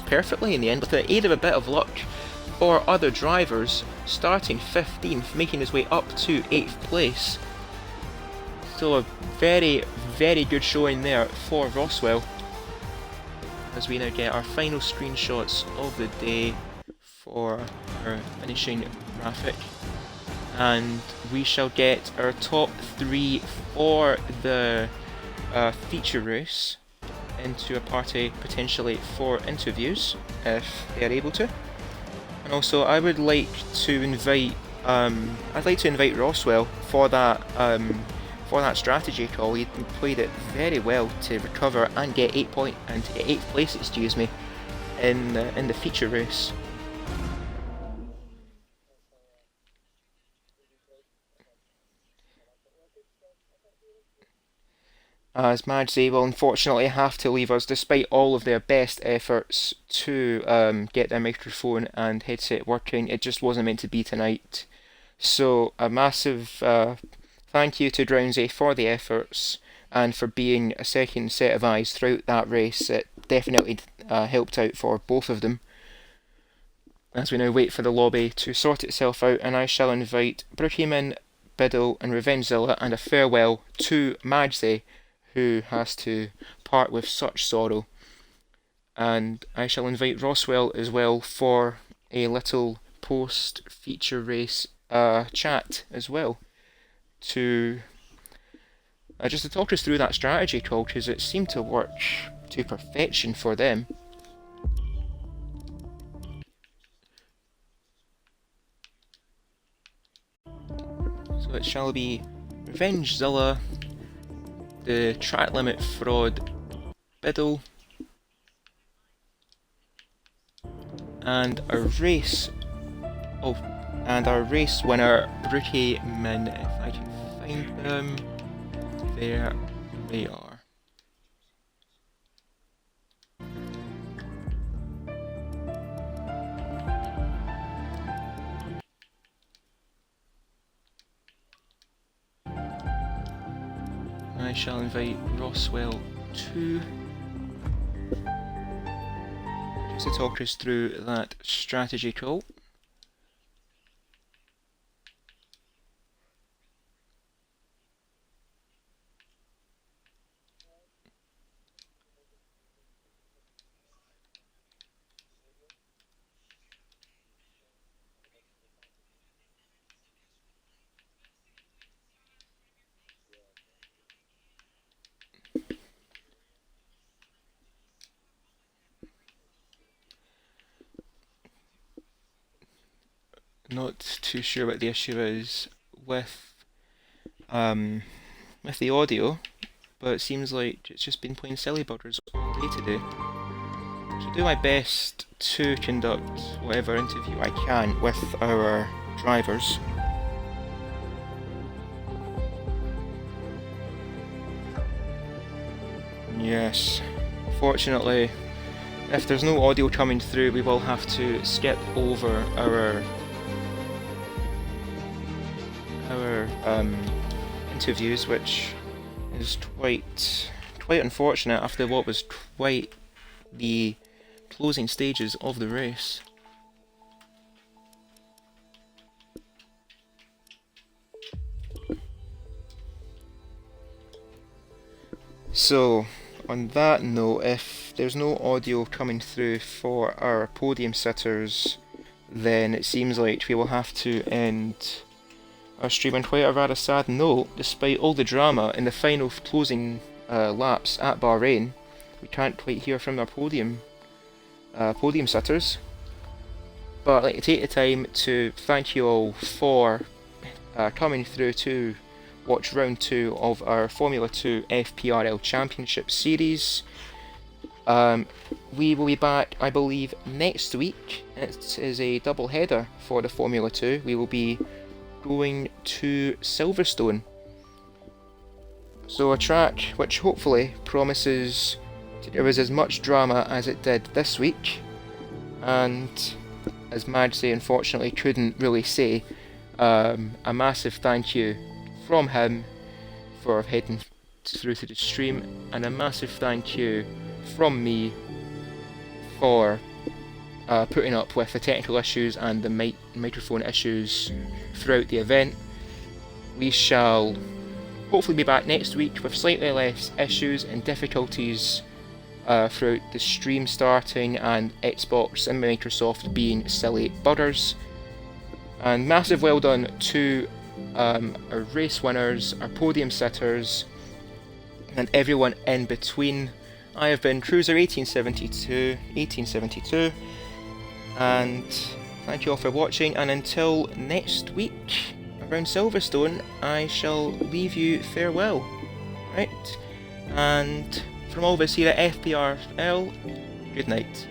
perfectly in the end, with the aid of a bit of luck for other drivers, starting 15th, making his way up to 8th place. So a very, very good showing there for Roswell, as we now get our final screenshots of the day for our finishing graphic, and we shall get our top 3 for the feature race into a party potentially for interviews if they are able to. And also I would like to invite Roswell for that strategy call. He played it very well to recover and get 8th place, excuse me, in the feature race. As Majze will unfortunately have to leave us despite all of their best efforts to get their microphone and headset working. It just wasn't meant to be tonight. So a massive thank you to Drownsy for the efforts and for being a second set of eyes throughout that race. It definitely helped out for both of them. As we now wait for the lobby to sort itself out, and I shall invite Brookhyman, Biddle and Revengezilla, and a farewell to Majze, who has to part with such sorrow. And I shall invite Roswell as well for a little post-feature race chat as well, to just to talk us through that strategy call, because it seemed to work to perfection for them. So it shall be Revengezilla, the track limit fraud Biddle, and our race winner Brookhyman, if I can find them. There they are. I shall invite Roswell too, just to talk us through that strategy call. Not too sure what the issue is with the audio, but it seems like it's just been playing silly buggers all day today. So do my best to conduct whatever interview I can with our drivers. Yes, fortunately, if there's no audio coming through, we will have to skip over our interviews, which is quite unfortunate after what was quite the closing stages of the race. So, on that note, if there's no audio coming through for our podium sitters, then it seems like we will have to end stream on quite a rather sad note. Despite all the drama in the final closing laps at Bahrain, we can't quite hear from our podium sitters. But I'd like to take the time to thank you all for coming through to watch round 2 of our Formula 2 FPRL Championship Series. We will be back, I believe, next week. It is a double header for the Formula 2. We will be going to Silverstone. So a track which hopefully promises to give us as much drama as it did this week. And as Madsey unfortunately couldn't really say, a massive thank you from him for heading through to the stream, and a massive thank you from me for putting up with the technical issues and the microphone issues throughout the event. We shall hopefully be back next week with slightly less issues and difficulties throughout the stream starting and Xbox and Microsoft being silly buggers. And massive well done to our race winners, our podium sitters, and everyone in between. I have been Cruiser 1872, and thank you all for watching, and until next week around Silverstone, I shall leave you farewell. Right? And from all of us here at FPRL, good night.